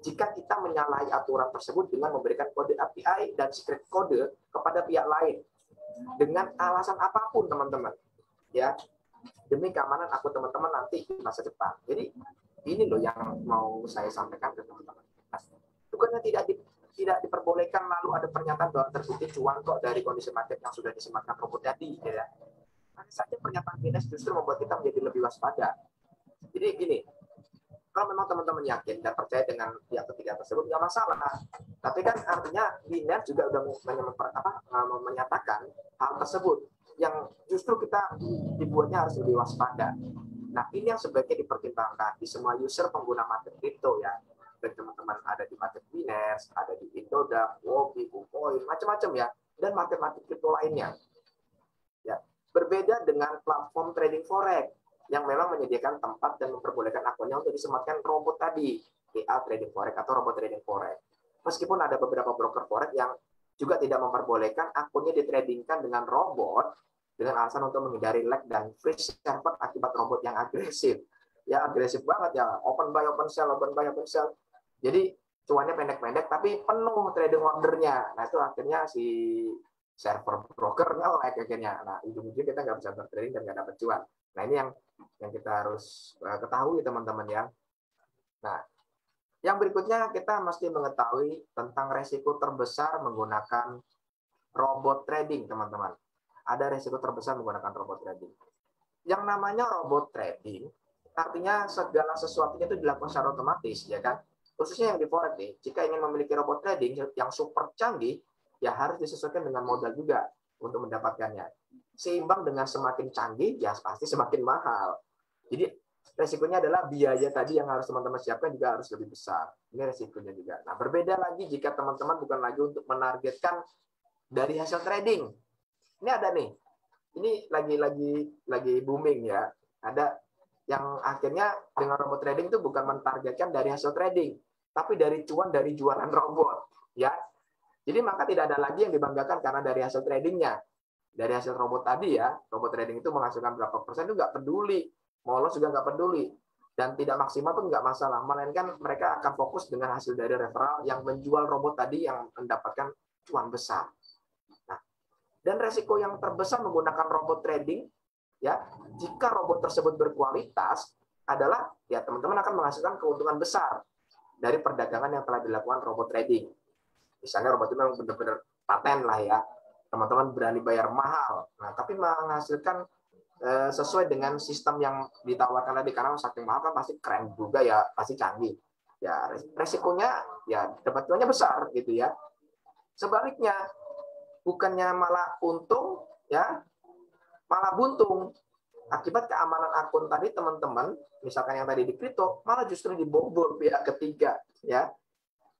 jika kita menyalahi aturan tersebut dengan memberikan kode API dan secret kode kepada pihak lain dengan alasan apapun, teman-teman. Ya, demi keamanan akun teman-teman nanti di masa depan. Jadi ini loh yang mau saya sampaikan ke teman-teman. Bukannya tidak diperbolehkan lalu ada pernyataan bahwa terbukti cuan kok dari kondisi market yang sudah disematkan robot tadi, ya. Hanya saja pernyataan Binance justru membuat kita menjadi lebih waspada. Jadi gini, kalau memang teman-teman yakin dan percaya dengan pihak ketiga tersebut, nggak masalah. Tapi kan artinya Binance juga udah menyatakan hal tersebut yang justru kita dibuatnya harus lebih waspada. Nah, ini yang sebaiknya dipertimbangkan di semua user pengguna market crypto ya. Baik teman-teman ada di market Binance, ada di Indodax, Wobi, KuCoin, macam-macam ya, dan market-market crypto lainnya. Ya, berbeda dengan platform trading forex yang memang menyediakan tempat dan memperbolehkan akunnya untuk disematkan robot tadi, TA trading forex atau robot trading forex. Meskipun ada beberapa broker forex yang juga tidak memperbolehkan akunnya ditradingkan dengan robot dengan alasan untuk menghindari lag dan freeze server akibat robot yang agresif. Ya agresif banget ya, open buy, open sell, open buy, open sell. Jadi cuannya pendek-pendek tapi penuh trading ordernya. Nah itu akhirnya si server broker nge-lag akhirnya. Nah ujung-ujungnya kita nggak bisa bertrading dan nggak dapat cuan. Nah ini yang kita harus ketahui teman-teman ya. Nah yang berikutnya kita mesti mengetahui tentang resiko terbesar menggunakan robot trading teman-teman. Ada resiko terbesar menggunakan robot trading. Yang namanya robot trading artinya segala sesuatunya itu dilakukan secara otomatis ya kan. Khususnya yang di forex nih, jika ingin memiliki robot trading yang super canggih, ya harus disesuaikan dengan modal juga untuk mendapatkannya. Seimbang dengan semakin canggih, ya pasti semakin mahal. Jadi resikonya adalah biaya tadi yang harus teman-teman siapkan juga harus lebih besar. Ini resikonya juga. Nah, berbeda lagi jika teman-teman bukan lagi untuk menargetkan dari hasil trading. Ini ada nih. Ini lagi booming ya. Ada yang akhirnya dengan robot trading itu bukan mentargetkan dari hasil trading, tapi dari cuan dari jualan robot, ya. Jadi maka tidak ada lagi yang dibanggakan karena dari hasil tradingnya. Dari hasil robot tadi ya, robot trading itu menghasilkan berapa persen itu nggak peduli. Mau loss juga nggak peduli. Dan tidak maksimal pun nggak masalah. Melainkan mereka akan fokus dengan hasil dari referral yang menjual robot tadi yang mendapatkan cuan besar. Nah, dan resiko yang terbesar menggunakan robot trading, ya, jika robot tersebut berkualitas adalah ya teman-teman akan menghasilkan keuntungan besar dari perdagangan yang telah dilakukan robot trading. Misalnya robot itu memang benar-benar paten lah ya, teman-teman berani bayar mahal, nah tapi menghasilkan sesuai dengan sistem yang ditawarkan tadi, karena saking mahal kan pasti keren juga ya, pasti canggih. Ya resikonya ya dapat cuannya besar gitu ya. Sebaliknya bukannya malah untung ya, malah buntung. Akibat keamanan akun tadi teman-teman, misalkan yang tadi di kripto, malah justru dibobol pihak ketiga, ya.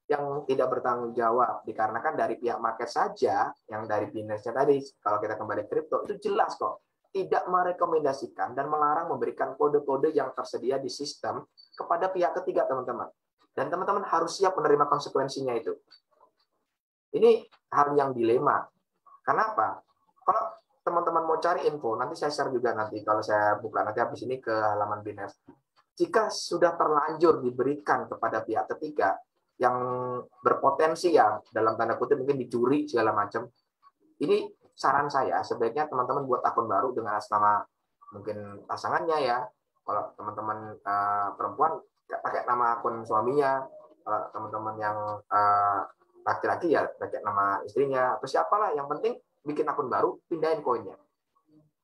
yang tidak bertanggung jawab, dikarenakan dari pihak market saja, yang dari Binance-nya tadi, kalau kita kembali kripto, itu jelas kok, tidak merekomendasikan dan melarang memberikan kode-kode yang tersedia di sistem kepada pihak ketiga, teman-teman. Dan teman-teman harus siap menerima konsekuensinya itu. Ini hal yang dilema. Kenapa? Kalau teman-teman mau cari info, nanti saya share juga nanti, kalau saya buka nanti habis ini ke halaman Binance. Jika sudah terlanjur diberikan kepada pihak ketiga, yang berpotensi ya dalam tanda kutip mungkin dicuri segala macam. Ini saran saya sebaiknya teman-teman buat akun baru dengan atas nama mungkin pasangannya ya. Kalau teman-teman perempuan pakai nama akun suaminya, kalau teman-teman yang laki-laki ya pakai nama istrinya atau siapalah, yang penting bikin akun baru, pindahin koinnya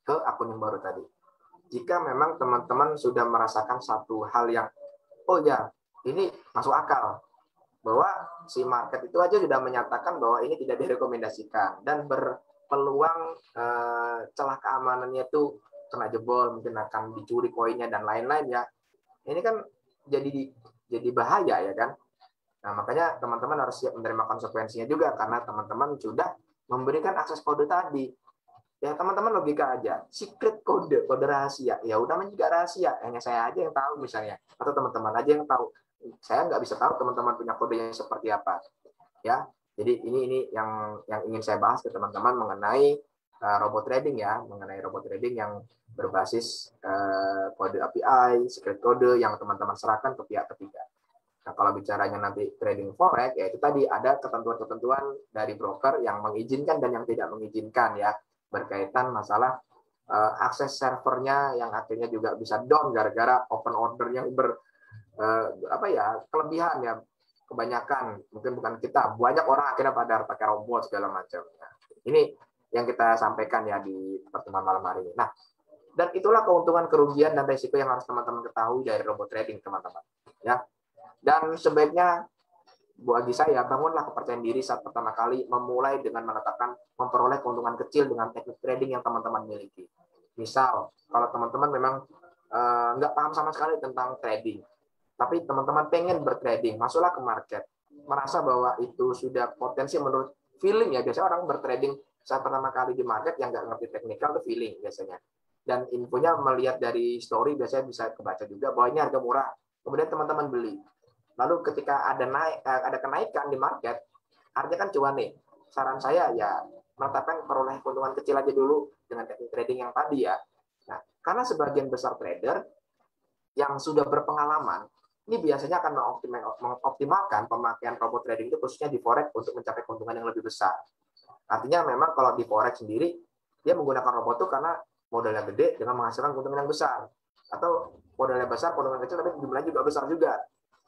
ke akun yang baru tadi. Jika memang teman-teman sudah merasakan satu hal yang oh ya ini masuk akal, bahwa si market itu aja sudah menyatakan bahwa ini tidak direkomendasikan dan berpeluang celah keamanannya itu kena jebol, mungkin akan dicuri koinnya dan lain-lain ya. Ini kan jadi bahaya ya kan. Nah, makanya teman-teman harus siap menerima konsekuensinya juga karena teman-teman sudah memberikan akses kode tadi. Ya teman-teman logika aja, secret kode rahasia, ya udah juga rahasia, hanya saya aja yang tahu misalnya, atau teman-teman aja yang tahu. Saya nggak bisa tahu teman-teman punya kodenya seperti apa, ya. Jadi ini yang ingin saya bahas ke teman-teman mengenai robot trading ya, mengenai robot trading yang berbasis kode API, secret kode yang teman-teman serahkan ke pihak ketiga. Nah, kalau bicaranya nanti trading forex, ya itu tadi ada ketentuan-ketentuan dari broker yang mengizinkan dan yang tidak mengizinkan ya, berkaitan masalah akses servernya yang akhirnya juga bisa down gara-gara open order yang kelebihan ya, kebanyakan mungkin bukan kita, banyak orang akhirnya pada pakai robot segala macam. Nah, ini yang kita sampaikan ya di pertemuan malam hari ini. Nah, dan itulah keuntungan, kerugian dan risiko yang harus teman-teman ketahui dari robot trading, teman-teman. Ya, dan sebaiknya bagi saya bangunlah kepercayaan diri saat pertama kali memulai dengan menetapkan memperoleh keuntungan kecil dengan teknik trading yang teman-teman miliki. Misal, kalau teman-teman memang nggak paham sama sekali tentang trading, tapi teman-teman pengen bertrading, masuklah ke market, merasa bahwa itu sudah potensi menurut feeling ya, biasanya orang bertrading saat pertama kali di market yang nggak ngerti teknikal itu feeling biasanya. Dan infonya melihat dari story biasanya bisa kebaca juga bahwa ini harga murah, kemudian teman-teman beli. Lalu ketika ada kenaikan di market, artinya kan cuan nih. Saran saya ya menetapkan peroleh keuntungan kecil aja dulu dengan teknik trading yang tadi ya. Nah, karena sebagian besar trader yang sudah berpengalaman, ini biasanya akan mengoptimalkan pemakaian robot trading itu khususnya di forex untuk mencapai keuntungan yang lebih besar. Artinya memang kalau di forex sendiri, dia menggunakan robot itu karena modalnya gede dengan menghasilkan keuntungan yang besar. Atau modalnya besar, keuntungan kecil, tapi jumlahnya juga besar juga.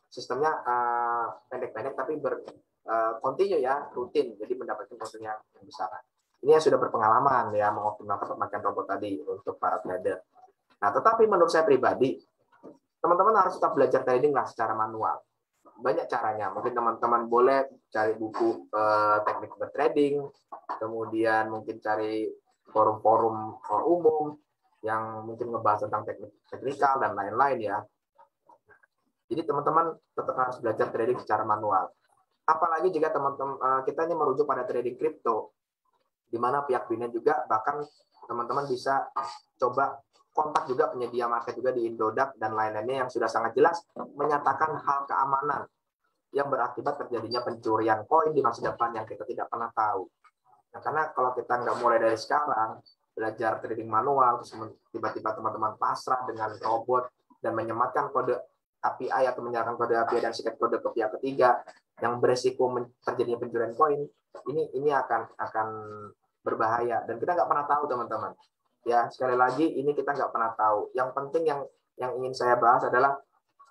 Sistemnya pendek-pendek tapi kontinu ya, rutin, jadi mendapatkan keuntungan yang besar. Ini yang sudah berpengalaman ya mengoptimalkan pemakaian robot tadi untuk para trader. Nah, tetapi menurut saya pribadi, teman-teman harus tetap belajar trading lah secara manual. Banyak caranya. Mungkin teman-teman boleh cari buku teknik bertrading, kemudian mungkin cari forum-forum umum yang mungkin ngebahas tentang teknikal dan lain-lain ya. Jadi teman-teman tetap harus belajar trading secara manual. Apalagi jika teman-teman kita ini merujuk pada trading kripto, di mana pihak Binance juga bahkan teman-teman bisa coba kontak juga penyedia market juga di Indodax dan lain-lainnya yang sudah sangat jelas menyatakan hal keamanan yang berakibat terjadinya pencurian koin di masa depan yang kita tidak pernah tahu. Nah, karena kalau kita nggak mulai dari sekarang belajar trading manual, terus tiba-tiba teman-teman pasrah dengan robot dan menyematkan kode API atau menyerahkan kode API dan secret kode ke pihak ketiga yang beresiko terjadinya pencurian koin, ini akan berbahaya dan kita nggak pernah tahu, teman-teman. Ya, sekali lagi ini kita nggak pernah tahu. Yang penting yang ingin saya bahas adalah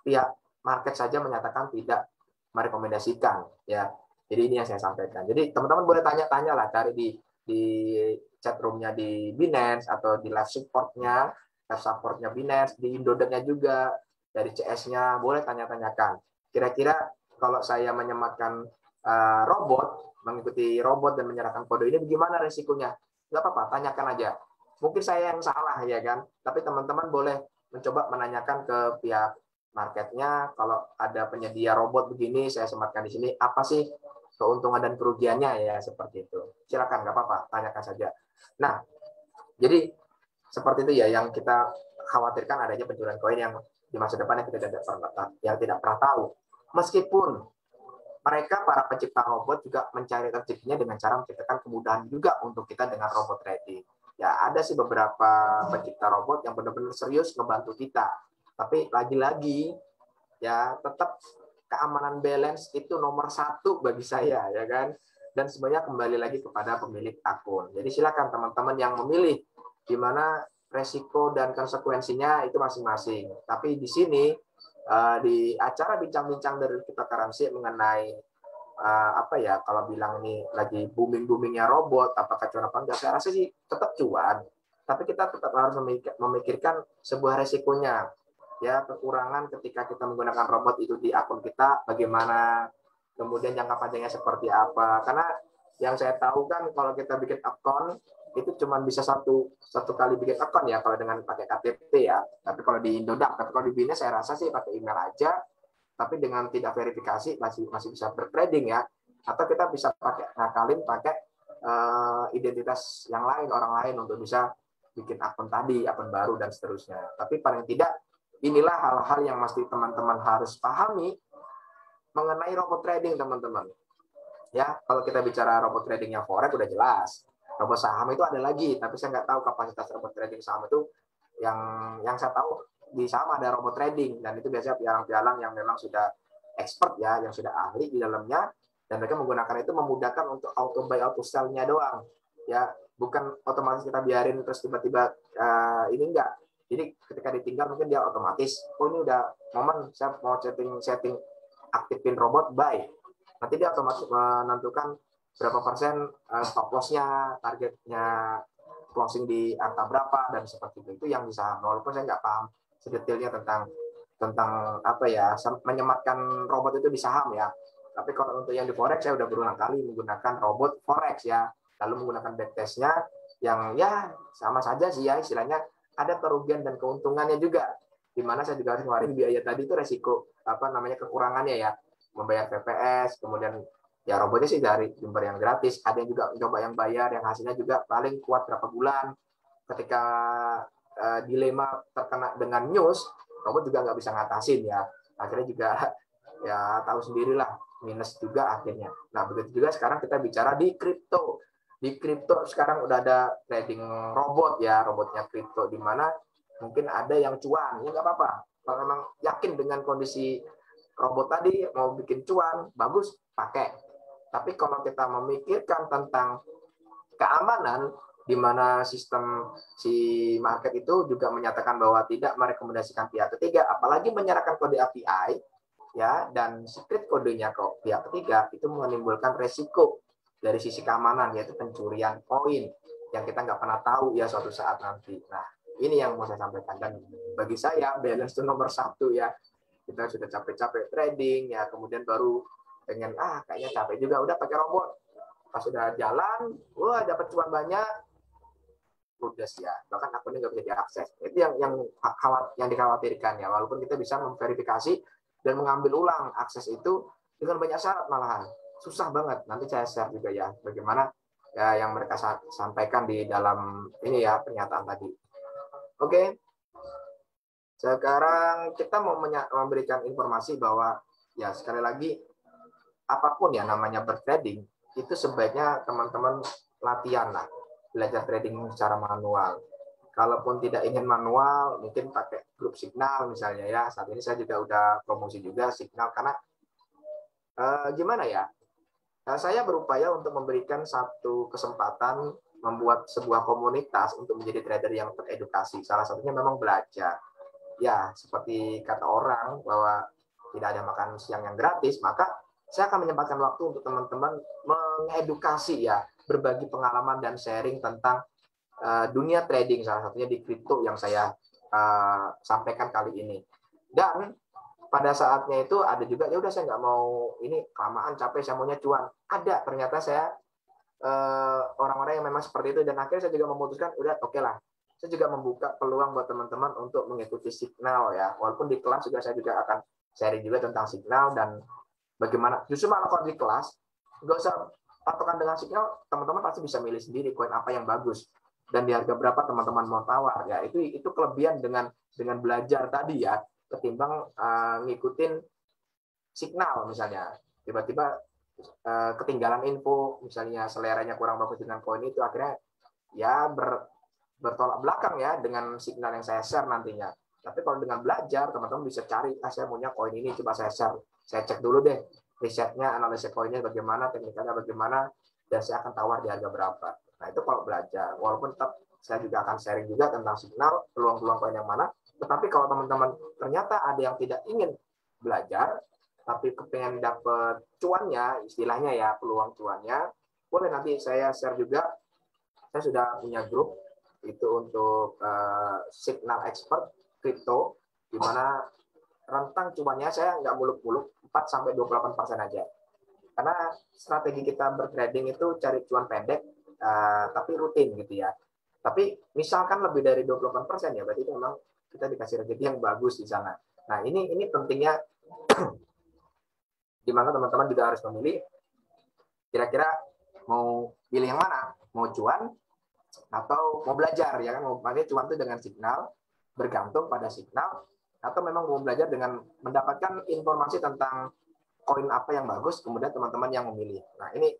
pihak market saja menyatakan tidak merekomendasikan ya. Jadi ini yang saya sampaikan. Jadi teman-teman boleh tanya-tanya lah, cari di chat room-nya di Binance atau di live support-nya Binance, di Indodax-nya juga, dari CS-nya boleh tanya-tanyakan. Kira-kira kalau saya menyematkan robot, mengikuti robot dan menyerahkan kode ini bagaimana resikonya? Nggak apa-apa, tanyakan aja. Mungkin saya yang salah ya kan, tapi teman-teman boleh mencoba menanyakan ke pihak marketnya, kalau ada penyedia robot begini, saya sematkan di sini, apa sih keuntungan dan kerugiannya ya, seperti itu. Silakan, nggak apa-apa, tanyakan saja. Nah, jadi seperti itu ya yang kita khawatirkan, adanya pencurian koin yang di masa depan yang kita tidak pernah tahu. Meskipun mereka para pencipta robot juga mencari rezekinya dengan cara menciptakan kemudahan juga untuk kita dengan robot trading. Ya ada sih beberapa pencipta robot yang benar-benar serius ngebantu kita. Tapi lagi-lagi ya tetap keamanan balance itu nomor satu bagi saya, ya kan. Dan semuanya kembali lagi kepada pemilik akun. Jadi silakan teman-teman yang memilih di mana resiko dan konsekuensinya itu masing-masing. Tapi di sini di acara bincang-bincang dari cryptocurrency mengenai apa ya, kalau bilang ini lagi booming-boomingnya robot, apakah cuan apa enggak, saya rasa sih tetap cuan, tapi kita tetap harus memikirkan sebuah resikonya ya, kekurangan ketika kita menggunakan robot itu di akun kita bagaimana, kemudian jangka panjangnya seperti apa. Karena yang saya tahu kan kalau kita bikin akun itu cuma bisa satu kali bikin akun ya kalau dengan pakai KTP ya. Tapi kalau di Indodax, tapi kalau di Binance saya rasa sih pakai email aja. Tapi dengan tidak verifikasi masih bisa bertrading ya. Atau kita bisa ngakalin pakai identitas yang lain, orang lain untuk bisa bikin akun tadi, akun baru dan seterusnya. Tapi paling tidak inilah hal-hal yang mesti teman-teman harus pahami mengenai robot trading, teman-teman. Ya, kalau kita bicara robot tradingnya forex udah jelas. Robot saham itu ada lagi, tapi saya nggak tahu kapasitas robot trading saham itu. Yang saya tahu di saham ada robot trading, dan itu biasanya pialang-pialang yang memang sudah expert ya, yang sudah ahli di dalamnya, dan mereka menggunakan itu memudahkan untuk auto buy auto sell-nya doang. Ya, bukan otomatis kita biarin terus tiba-tiba ini enggak. Jadi ketika ditinggal mungkin dia otomatis, oh ini udah momen saya mau setting aktifin robot buy. Nanti dia otomatis menentukan berapa persen stop loss-nya, targetnya closing di angka berapa, dan seperti itu yang bisa. Walaupun saya nggak paham sedetailnya tentang apa ya, menyematkan robot itu di saham ya. Tapi kalau untuk yang di forex saya udah berulang kali menggunakan robot forex ya, lalu menggunakan backtest-nya yang ya sama saja sih ya, istilahnya ada kerugian dan keuntungannya juga. Di mana saya juga harus ngeluarin biaya tadi itu resiko apa namanya kekurangannya ya, membayar VPS, kemudian ya robotnya sih dari sumber yang gratis, ada yang juga coba yang bayar, yang hasilnya juga paling kuat berapa bulan. Ketika dilema terkena dengan news, robot juga nggak bisa ngatasin ya. Akhirnya juga ya tahu sendirilah, minus juga akhirnya. Nah begitu juga sekarang kita bicara di kripto. Di kripto sekarang udah ada trading robot ya, robotnya kripto, di mana mungkin ada yang cuan, ya nggak apa-apa. Kalau memang yakin dengan kondisi robot tadi mau bikin cuan, bagus pakai. Tapi kalau kita memikirkan tentang keamanan, di mana sistem si market itu juga menyatakan bahwa tidak merekomendasikan pihak ketiga, apalagi menyerahkan kode API, ya, dan secret kodenya ke pihak ketiga, itu menimbulkan resiko dari sisi keamanan, yaitu pencurian koin yang kita nggak pernah tahu ya suatu saat nanti. Nah, ini yang mau saya sampaikan, dan bagi saya balance itu nomor satu ya. Kita sudah capek-capek trading ya, kemudian baru pengen kayaknya capek juga, udah pakai robot, pas sudah jalan wah dapat cuan banyak, udah ya bahkan akunnya nggak bisa diakses. Itu yang dikhawatirkan ya, walaupun kita bisa memverifikasi dan mengambil ulang akses itu dengan banyak syarat, malahan susah banget. Nanti saya share juga ya bagaimana ya yang mereka sampaikan di dalam ini ya pernyataan tadi. Oke. Sekarang kita mau memberikan informasi bahwa ya sekali lagi apapun ya namanya bertrading, itu sebaiknya teman-teman latihan lah, belajar trading secara manual. Kalaupun tidak ingin manual, mungkin pakai grup Signal misalnya ya. Saat ini saya juga udah promosi juga Signal, karena gimana ya, saya berupaya untuk memberikan satu kesempatan membuat sebuah komunitas untuk menjadi trader yang teredukasi. Salah satunya memang belajar. Ya, seperti kata orang bahwa tidak ada makan siang yang gratis, maka saya akan menyempatkan waktu untuk teman-teman mengedukasi ya, berbagi pengalaman dan sharing tentang dunia trading, salah satunya di kripto yang saya sampaikan kali ini. Dan pada saatnya itu ada juga, ya udah saya nggak mau ini kelamaan capek, saya maunya cuan. Ada ternyata saya orang-orang yang memang seperti itu, dan akhirnya saya juga memutuskan udah oke lah, saya juga membuka peluang buat teman-teman untuk mengikuti signal ya. Walaupun di kelas juga saya juga akan sharing juga tentang signal dan bagaimana. Justru malah kalau di kelas nggak usah patokan dengan signal, teman-teman pasti bisa milih sendiri koin apa yang bagus dan di harga berapa teman-teman mau tawar ya. Itu kelebihan dengan belajar tadi ya, ketimbang ngikutin signal misalnya. Tiba-tiba ketinggalan info, misalnya seleranya kurang bagus dengan koin itu, akhirnya ya bertolak belakang ya dengan signal yang saya share nantinya. Tapi kalau dengan belajar, teman-teman bisa cari, saya punya koin ini, coba saya share. Saya cek dulu deh, risetnya, analisa koinnya bagaimana, teknikalnya bagaimana, dan saya akan tawar di harga berapa. Nah, itu kalau belajar. Walaupun tetap saya juga akan sharing juga tentang signal, peluang-peluang koin yang mana. Tetapi kalau teman-teman ternyata ada yang tidak ingin belajar, tapi kepengen dapat cuannya, istilahnya ya, peluang cuannya, boleh nanti saya share juga. Saya sudah punya grup itu untuk signal expert kripto, di mana rentang cuannya saya nggak muluk-muluk 4-28% aja. Karena strategi kita bertrading itu cari cuan pendek, tapi rutin gitu ya. Tapi misalkan lebih dari 28% ya, berarti itu memang kita dikasih rezeki yang bagus di sana. Nah, ini pentingnya di mana teman-teman juga harus memilih kira-kira mau pilih yang mana, mau cuan atau mau belajar ya kan. Mau pakai cuan itu dengan signal, bergantung pada signal, atau memang mau belajar dengan mendapatkan informasi tentang koin apa yang bagus, kemudian teman-teman yang memilih. Nah, ini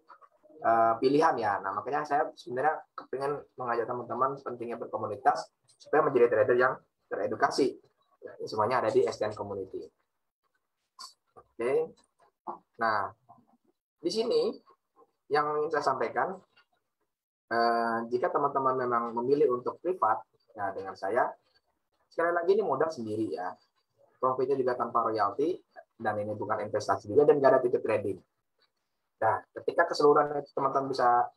pilihan ya. Nah, makanya saya sebenarnya kepingin mengajak teman-teman pentingnya berkomunitas supaya menjadi trader yang teredukasi. Nah, ini semuanya ada di STN Community. Oke. Nah, di sini yang ingin saya sampaikan, jika teman-teman memang memilih untuk privat, ya dengan saya, sekali lagi ini modal sendiri ya. Profitnya juga tanpa royalti, dan ini bukan investasi juga, dan nggak ada tiket trading. Nah, ketika keseluruhan teman-teman bisa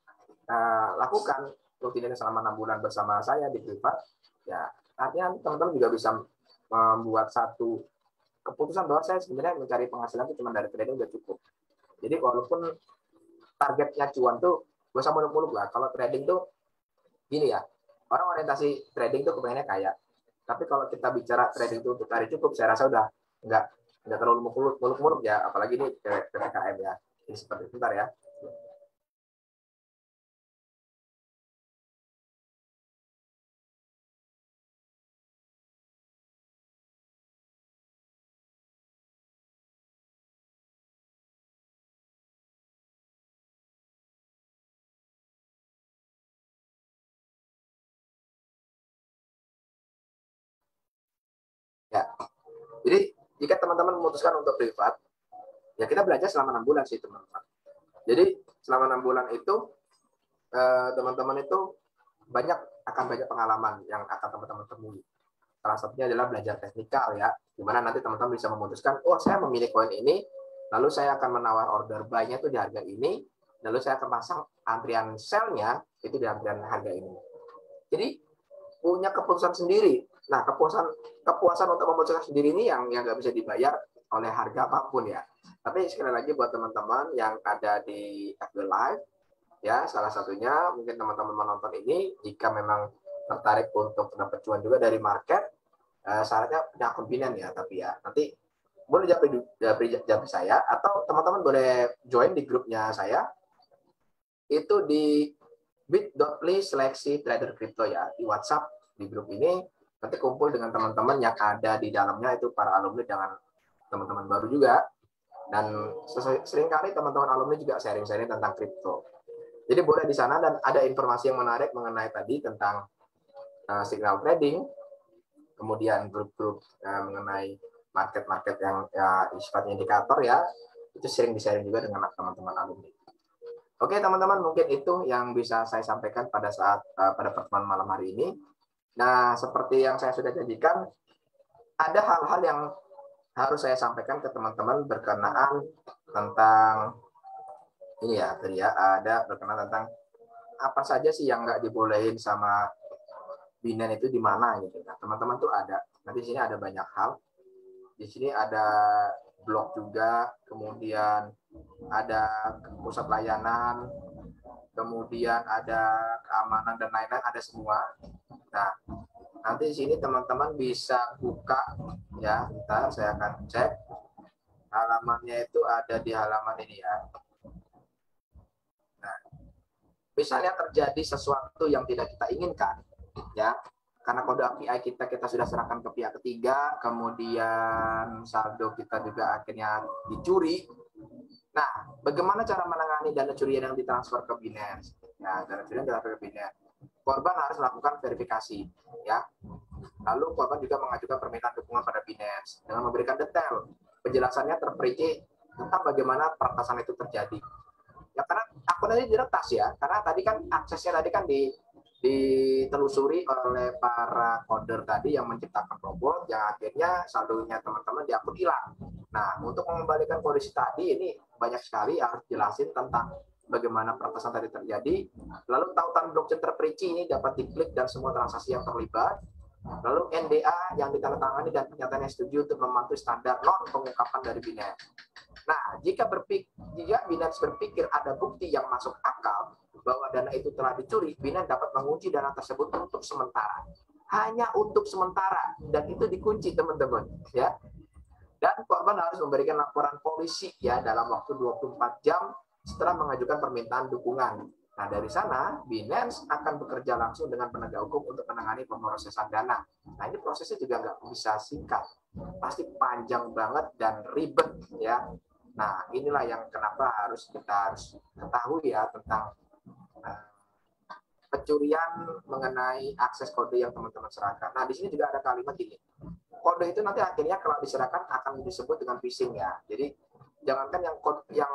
lakukan rutinnya selama 6 bulan bersama saya di privat, ya artinya teman-teman juga bisa membuat satu keputusan bahwa saya sebenarnya mencari penghasilan itu cuma dari trading udah cukup. Jadi walaupun targetnya cuan tuh gak usah muluk-muluk lah. Kalau trading tuh gini ya, orang orientasi trading tuh kepengennya kaya. Tapi kalau kita bicara trading tuh untuk cari cukup, saya rasa udah nggak terlalu muluk-muluk ya, apalagi ini PPKM ya. Ini seperti sebentar ya. Ya. Jadi jika teman-teman memutuskan untuk privat, ya kita belajar selama 6 bulan sih teman-teman. Jadi selama 6 bulan itu teman-teman itu akan banyak pengalaman yang akan teman-teman temui. Salah satunya adalah belajar teknikal ya, di mana nanti teman-teman bisa memutuskan, oh saya memilih koin ini, lalu saya akan menawar order buy-nya itu di harga ini, lalu saya akan pasang antrian sell-nya itu di antrian harga ini. Jadi punya keputusan sendiri. Nah, kepuasan untuk memutuskan sendiri ini yang nggak bisa dibayar oleh harga apapun ya. Tapi sekali lagi buat teman-teman yang ada di FB Live, ya salah satunya mungkin teman-teman menonton ini, jika memang tertarik untuk dapat cuan juga dari market, syaratnya punya akun Binance ya, tapi ya nanti boleh japri saya, atau teman-teman boleh join di grupnya saya, itu di bit.ly/trader crypto ya, di WhatsApp. Di grup ini nanti kumpul dengan teman-teman yang ada di dalamnya, itu para alumni dengan teman-teman baru juga, dan seringkali teman-teman alumni juga sharing-sharing tentang kripto. Jadi boleh di sana, dan ada informasi yang menarik mengenai tadi tentang signal trading, kemudian grup-grup mengenai market-market yang ya sifatnya indikator ya, itu sering di-sharing juga dengan teman-teman alumni. Oke teman-teman, mungkin itu yang bisa saya sampaikan pada pertemuan malam hari ini. Nah, seperti yang saya sudah janjikan, ada hal-hal yang harus saya sampaikan ke teman-teman berkenaan tentang ini ya, tadi ya, ada berkenaan tentang apa saja sih yang nggak dibolehin sama Binance itu di mana gitu. Nah, teman-teman tuh ada. Nanti di sini ada banyak hal. Di sini ada blog juga, kemudian ada pusat layanan, kemudian ada keamanan dan lain-lain, ada semua. Nah, Nanti di sini teman-teman bisa buka ya. Ntar saya akan cek halamannya itu ada di halaman ini ya. Nah, misalnya terjadi sesuatu yang tidak kita inginkan, ya, karena kode API kita sudah serahkan ke pihak ketiga, kemudian saldo kita juga akhirnya dicuri. Nah, bagaimana cara menangani dana curian yang ditransfer ke Binance? Ya, dana curian ditransfer ke Binance. Korban harus melakukan verifikasi, ya. Lalu korban juga mengajukan permintaan dukungan pada Binance dengan memberikan detail penjelasannya terperinci tentang bagaimana peretasan itu terjadi. Ya karena akun tadi diretas ya, karena tadi kan aksesnya tadi kan ditelusuri oleh para coder tadi yang menciptakan robot yang akhirnya saldonya teman-teman di akun hilang. Nah, untuk mengembalikan kondisi tadi ini banyak sekali harus jelasin tentang bagaimana peretasan tadi terjadi, lalu tautan blockchain terperinci ini dapat diklik dan semua transaksi yang terlibat, lalu NDA yang ditandatangani dan pernyataan yang setuju untuk mematuhi standar non pengungkapan dari Binance. Nah, jika Binance berpikir ada bukti yang masuk akal bahwa dana itu telah dicuri, Binance dapat mengunci dana tersebut untuk sementara. Hanya untuk sementara, dan itu dikunci teman-teman, ya. Dan korban harus memberikan laporan polisi ya dalam waktu 24 jam setelah mengajukan permintaan dukungan. Nah, dari sana Binance akan bekerja langsung dengan penegak hukum untuk menangani pemrosesan dana. Nah, ini prosesnya juga nggak bisa singkat, pasti panjang banget dan ribet ya. Nah, inilah yang kenapa kita harus ketahui ya tentang pencurian mengenai akses kode yang teman-teman serahkan. Nah, di sini juga ada kalimat ini. Kode itu nanti akhirnya kalau diserahkan akan disebut dengan phishing ya. Jadi jangankan yang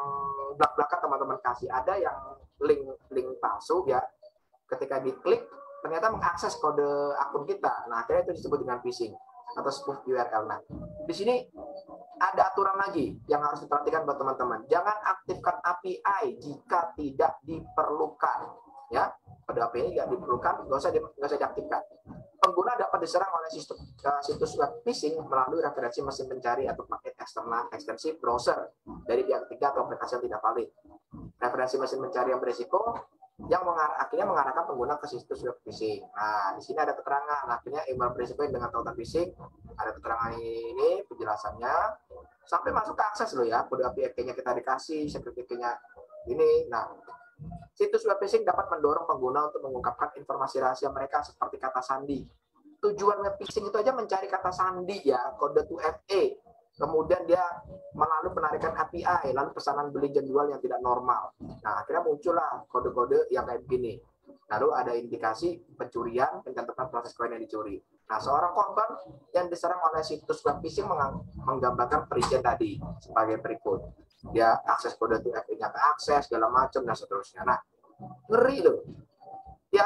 belak-belakan teman-teman kasih, ada yang link palsu ya. Ketika diklik ternyata mengakses kode akun kita. Nah, akhirnya itu disebut dengan phishing atau spoof URL. Nah, di sini ada aturan lagi yang harus diperhatikan buat teman-teman. Jangan aktifkan API jika tidak diperlukan. Ya, pada API nggak diperlukan, nggak usah diaktifkan. Pengguna dapat diserang oleh situs web phishing melalui referensi mesin pencari atau paket eksternal ekstensi browser dari pihak ketiga atau aplikasi yang tidak valid. Referensi mesin pencari yang berisiko yang akhirnya mengarahkan pengguna ke situs web phishing. Nah, di sini ada keterangan, akhirnya email berisiko dengan tautan phishing, ada keterangan ini, penjelasannya, sampai masuk ke akses loh ya, kode API-nya kita dikasih, security key-nya ini. Nah, situs web phishing dapat mendorong pengguna untuk mengungkapkan informasi rahasia mereka seperti kata sandi. Tujuan web phishing itu aja mencari kata sandi ya, kode 2FA. Kemudian dia melalui penarikan API, lalu pesanan beli dan jual yang tidak normal. Nah, akhirnya muncullah kode-kode yang kayak begini. Lalu ada indikasi pencurian, pencantuman proses koin yang dicuri. Nah, seorang korban yang diserang oleh situs web phishing menggambarkan perincian tadi sebagai berikut. Dia akses kode 2FA-nya ke akses, segala macam, dan seterusnya. Nah, ngeri loh. Ya,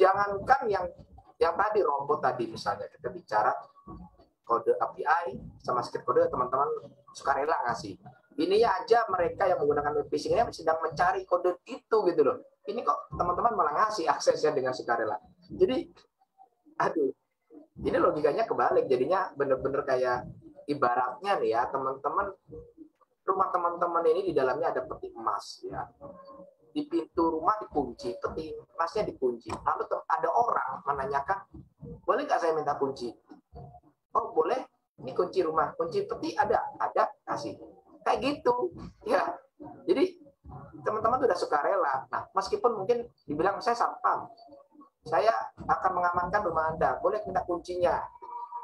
jangankan yang tadi robot tadi misalnya, kita bicara kode API sama script kode teman-teman sukarela ngasih. Ini aja mereka yang menggunakan web phishing ini sedang mencari kode itu gitu loh. Ini kok teman-teman malah ngasih aksesnya dengan sukarela. Jadi, aduh, ini logikanya kebalik. Jadinya bener-bener kayak ibaratnya nih ya, teman-teman, rumah teman-teman ini di dalamnya ada peti emas ya. Di pintu rumah dikunci, peti emasnya dikunci. Lalu ada orang menanyakan, boleh nggak saya minta kunci? Oh boleh, ini kunci rumah, kunci peti ada, kasih. Kayak gitu, ya. Jadi teman-teman sudah sukarela. Nah, meskipun mungkin dibilang saya satpam, saya akan mengamankan rumah Anda, boleh minta kuncinya.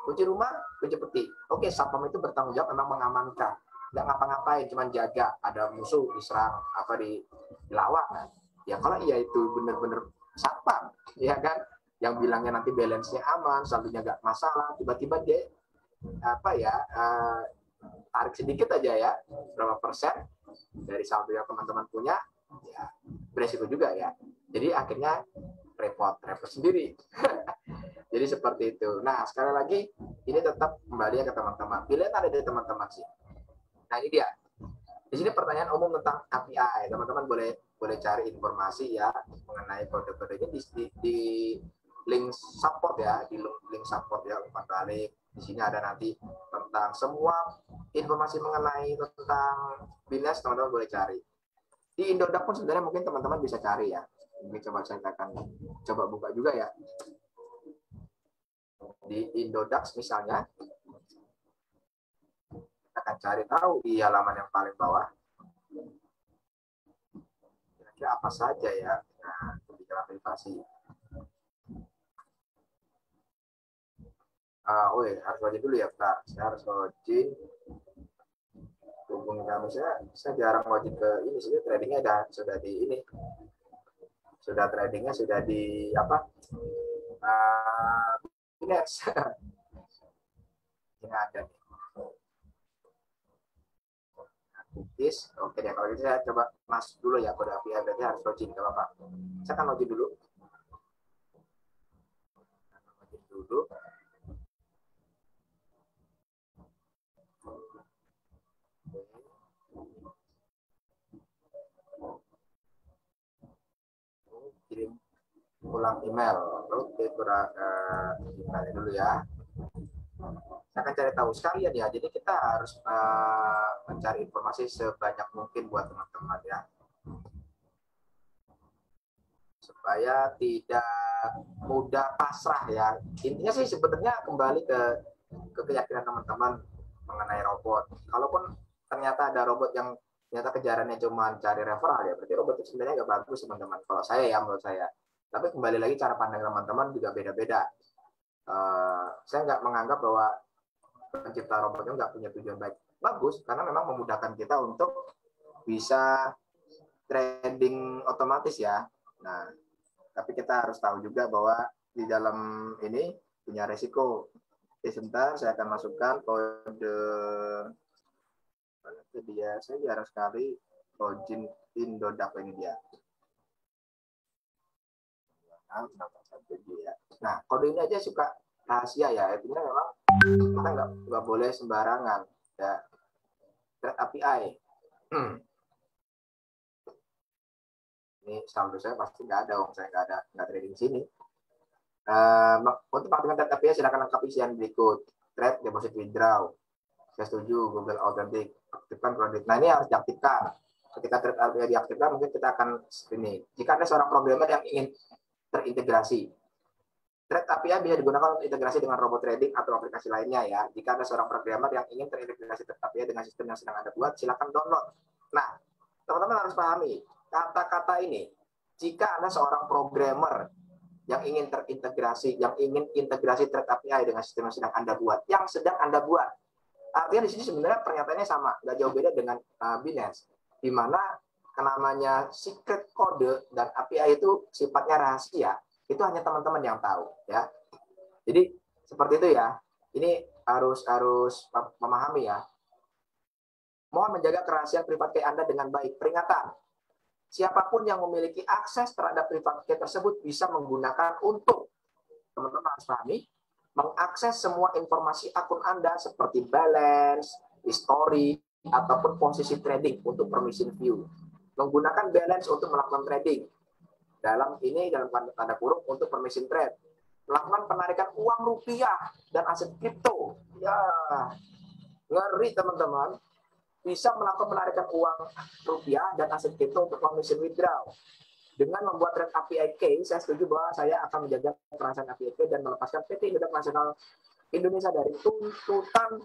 Kunci rumah, kunci peti. Oke, satpam itu bertanggung jawab memang mengamankan. Nggak ngapa-ngapain, cuma jaga ada musuh diserang, dilawan. Ya kalau iya itu benar-benar satpam, ya kan? Yang bilangnya nanti balance-nya aman, saldonya nggak masalah, tiba-tiba dia tarik sedikit aja ya, berapa persen dari saldo yang teman-teman punya, ya beresiko juga ya. Jadi akhirnya repot sendiri. Jadi seperti itu. Nah, sekali lagi ini tetap kembali ke teman-teman. Pilihan ada dari teman-teman sih. Nah, ini dia. Di sini pertanyaan umum tentang API. Teman-teman boleh cari informasi ya mengenai kode-kodenya di link support ya, di link support ya, umpan balik. Di sini ada nanti tentang semua informasi mengenai tentang Binance, teman-teman boleh cari. Di Indodax pun sebenarnya mungkin teman-teman bisa cari ya. Mungkin coba saya akan coba buka juga ya. Di Indodax misalnya, kita akan cari tahu di halaman yang paling bawah. Kira-kira apa saja ya? Nah, bicara privasi. Harus login dulu ya, Pak. Saya harus login. Hubungi kami, saya jarang login ke ini sih, tradingnya sudah di ini. Sudah tradingnya sudah di apa? Binance. Ini ada nih. Oke deh, kalau gitu saya coba masuk dulu ya kode API, berarti harus login, nggak apa-apa. Saya akan login dulu. Kirim ulang email. Oke, emailnya dulu ya. Saya akan cari tahu sekalian ya. Jadi kita harus mencari informasi sebanyak mungkin buat teman-teman ya, supaya tidak mudah pasrah ya. Intinya sih sebenarnya kembali ke keyakinan teman-teman mengenai robot. Kalaupun ternyata ada robot yang ternyata kejarannya cuma cari referral ya, berarti robot itu sebenarnya nggak bagus teman-teman. Kalau saya ya, menurut saya. Tapi kembali lagi cara pandang teman-teman juga beda-beda. Saya nggak menganggap bahwa pencipta robotnya nggak punya tujuan baik. Bagus, karena memang memudahkan kita untuk bisa trading otomatis ya. Nah, tapi kita harus tahu juga bahwa di dalam ini punya resiko. Oke, sebentar, saya akan masukkan kode. Dia, saya jarang sekali login Indodax, ini dia. Nah, kode ini aja suka rahasia ya. Artinya memang kita nggak boleh sembarangan ya. Thread API. Ini saldo saya pasti nggak ada, saya nggak trading sini. Untuk aktifkan Thread API silakan lengkapi isian berikut. Thread deposit withdraw. Saya setuju, Google Authentic. Aktifkan kredit. Nah, ini harus diaktifkan. Ketika Thread API diaktifkan, mungkin kita akan ini. Jika ada seorang programmer yang ingin terintegrasi, Thread API bisa digunakan untuk integrasi dengan robot trading atau aplikasi lainnya ya. Jika ada seorang programmer yang ingin terintegrasi Thread API dengan sistem yang sedang Anda buat, silakan download. Nah, teman-teman harus pahami kata-kata ini. Jika Anda seorang programmer yang ingin terintegrasi, yang ingin integrasi Thread API dengan sistem yang sedang Anda buat, artinya di sini sebenarnya pernyataannya sama, nggak jauh beda dengan Binance, di mana namanya secret code dan API itu sifatnya rahasia, itu hanya teman-teman yang tahu ya. Jadi seperti itu ya. Ini harus memahami ya. Mohon menjaga kerahasiaan privat key Anda dengan baik. Peringatan, siapapun yang memiliki akses terhadap privat key tersebut bisa menggunakan untuk, teman-teman harus pahami, mengakses semua informasi akun Anda seperti balance, history, ataupun posisi trading untuk permission view. Menggunakan balance untuk melakukan trading. Dalam tanda kurung untuk permission trade. Melakukan penarikan uang rupiah dan aset kripto. Ya, ngeri teman-teman. Bisa melakukan penarikan uang rupiah dan aset kripto untuk permission withdraw. Dengan membuat Thread API Key, saya setuju bahwa saya akan menjaga kerahasiaan API Key dan melepaskan PT Indodax Nasional Indonesia dari tuntutan,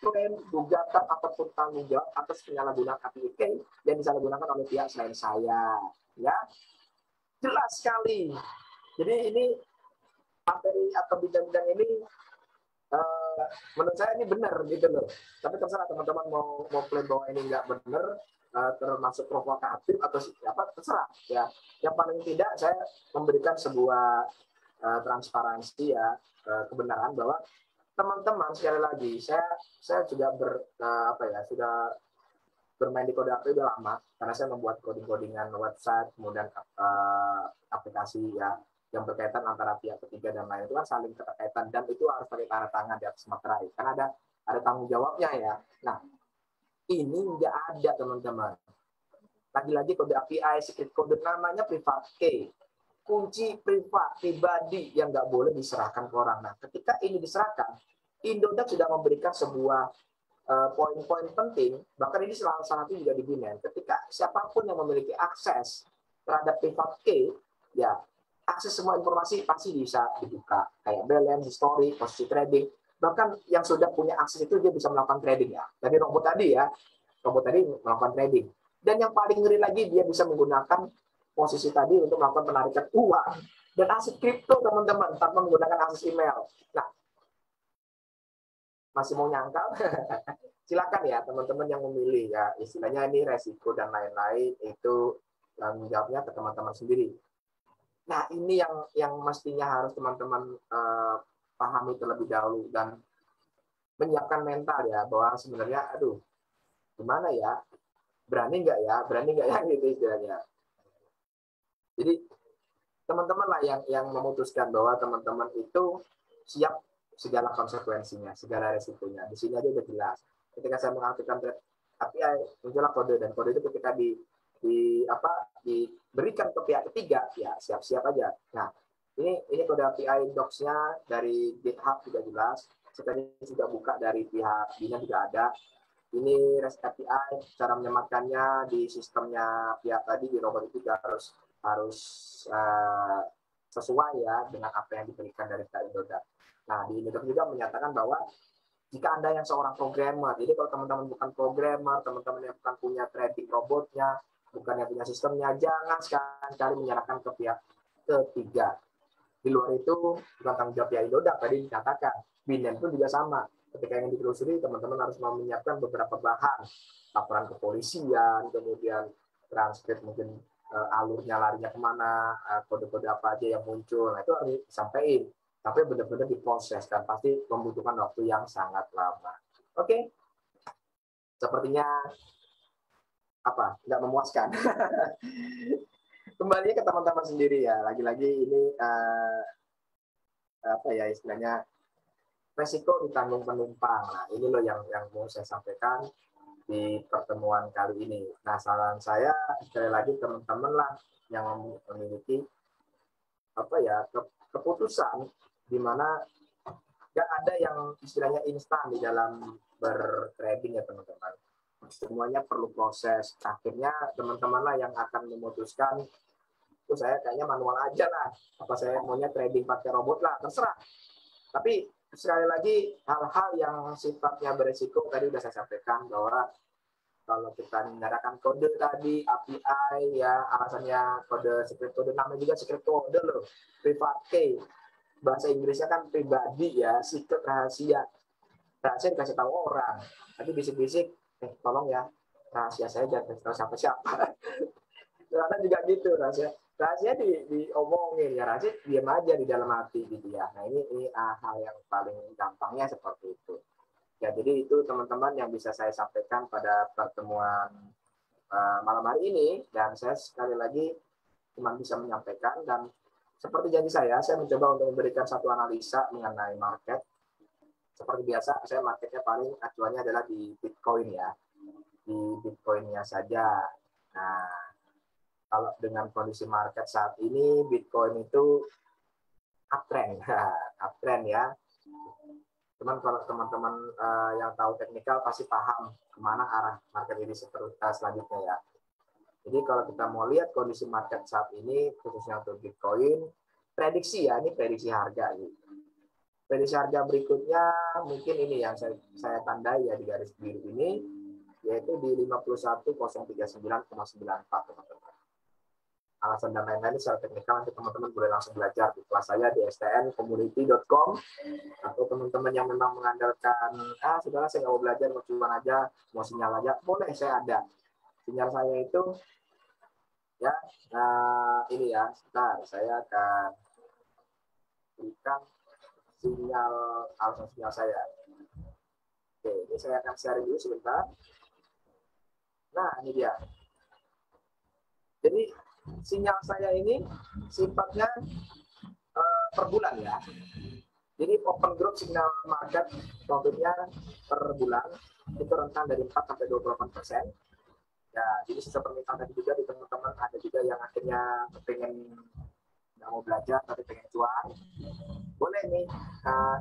klaim, gugatan, ataupun tanggung jawab atas penyalahgunaan API Key yang disalahgunakan oleh pihak selain saya. Ya, jelas sekali. Jadi ini materi atau bidang-bidang ini menurut saya ini benar gitu loh. Tapi terserah teman-teman mau klaim bahwa ini nggak benar, termasuk provokatif atau apa, terserah ya. Yang paling tidak saya memberikan sebuah transparansi ya, kebenaran bahwa teman-teman, sekali lagi saya juga sudah bermain di kode API udah lama, karena saya membuat coding-codingan website, kemudian aplikasi ya yang berkaitan antara pihak ketiga dan lain, itu kan saling keterkaitan, dan itu harus pakai tanda tangan di atas materai karena ada tanggung jawabnya ya. Nah, ini nggak ada teman-teman. Lagi-lagi kode API, secret code, namanya private key, kunci privat pribadi yang nggak boleh diserahkan ke orang. Nah, ketika ini diserahkan, Indodax sudah memberikan sebuah poin-poin penting, bahkan ini salah satu juga di Binance. Ketika siapapun yang memiliki akses terhadap private key, ya akses semua informasi pasti bisa dibuka, kayak balance, history, posisi trading. Bahkan yang sudah punya akses itu dia bisa melakukan trading ya. Jadi robot tadi melakukan trading. Dan yang paling ngeri lagi dia bisa menggunakan posisi tadi untuk melakukan penarikan uang dan aset kripto teman-teman tanpa menggunakan akses email. Nah, masih mau nyangkal? Silakan ya teman-teman yang memilih ya, istilahnya ini resiko dan lain-lain itu tanggung jawabnya ke teman-teman sendiri. Nah, ini yang mestinya harus teman-teman pahami terlebih dahulu dan menyiapkan mental ya, bahwa sebenarnya aduh gimana ya, berani nggak ya gitu istilahnya. Jadi teman-teman lah yang memutuskan bahwa teman-teman itu siap segala konsekuensinya, segala resikonya. Di sini aja udah jelas. Ketika saya mengaktifkan API, muncullah kode, dan kode itu ketika diberikan ke pihak ketiga, ya siap-siap aja. Nah, ini kode API docs-nya dari GitHub juga jelas. Saya juga buka dari pihak Bina juga ada. Ini REST API, cara menyematkannya di sistemnya pihak tadi di robot itu juga harus sesuai ya dengan apa yang diberikan dari Indodax. Nah, di Indodax juga menyatakan bahwa jika Anda yang seorang programmer, jadi kalau teman-teman bukan programmer, teman-teman yang bukan punya trading robotnya, bukan yang punya sistemnya, jangan sekali-kali menyerahkan ke pihak ketiga. Di luar itu bukan tanggung jawab pihak Indodax, tadi dikatakan. Binance pun juga sama. Ketika yang ditelusuri, teman-teman harus mau menyiapkan beberapa bahan, laporan kepolisian, kemudian transkrip mungkin alurnya larinya kemana, kode-kode apa aja yang muncul, nah itu harus disampaikan. Tapi benar-benar diproses dan pasti membutuhkan waktu yang sangat lama. Oke, sepertinya nggak memuaskan. Kembali ke teman-teman sendiri ya. Lagi-lagi ini istilahnya resiko ditanggung penumpang. Nah, ini loh yang mau saya sampaikan di pertemuan kali ini. Nah, saran saya sekali lagi teman-teman lah yang memiliki keputusan di mana nggak ada yang istilahnya instan di dalam bertrading ya teman-teman. Semuanya perlu proses. Akhirnya teman-teman lah yang akan memutuskan, saya kayaknya manual aja lah. Apa saya maunya trading pakai robot lah, terserah. Tapi sekali lagi hal-hal yang sifatnya beresiko tadi sudah saya sampaikan bahwa kalau kita menggunakan kode tadi API ya, alasannya kode secret kode, namanya juga secret kode loh, private key, bahasa Inggrisnya kan pribadi ya, secret rahasia dikasih tahu orang, nanti bisik-bisik tolong ya rahasia saya jangan kasih tahu siapa-siapa. Karena juga gitu rahasia diomongin ya, rahasia diam aja di dalam hati gitu ya. Nah ini hal yang paling gampangnya seperti itu. Ya, jadi itu teman-teman yang bisa saya sampaikan pada pertemuan malam hari ini, dan saya sekali lagi cuma bisa menyampaikan, dan seperti janji saya mencoba untuk memberikan satu analisa mengenai market. Seperti biasa, saya marketnya paling acuannya adalah di Bitcoin ya, di Bitcoinnya saja. Nah, kalau dengan kondisi market saat ini, Bitcoin itu uptrend ya. Cuman kalau teman-teman yang tahu teknikal pasti paham kemana arah market ini selanjutnya ya. Jadi kalau kita mau lihat kondisi market saat ini, khususnya untuk Bitcoin, prediksi ya, ini prediksi harga gitu. Prediksi harga berikutnya mungkin ini yang saya tandai ya di garis biru ini, yaitu di 51.039,94 teman-teman. Alasan dan lain-lain secara teknikal nanti teman-teman boleh langsung belajar di kelas saya di stncommunity.com, atau teman-teman yang memang mengandalkan sudahlah saya nggak mau belajar, mau cuman aja, mau sinyal aja, boleh, saya ada sinyal saya itu ya. Ini ya, sebentar saya akan berikan alasan sinyal saya. Oke, ini saya akan share dulu sebentar. Nah, ini dia. Jadi sinyal saya ini sifatnya per bulan ya. Jadi open group signal market profitnya per bulan itu rentang dari 4 sampai 28%. Ya, jadi sisa permintaan tadi juga di teman-teman ada juga yang akhirnya pengen nggak mau belajar tapi pengen cuan. Boleh nih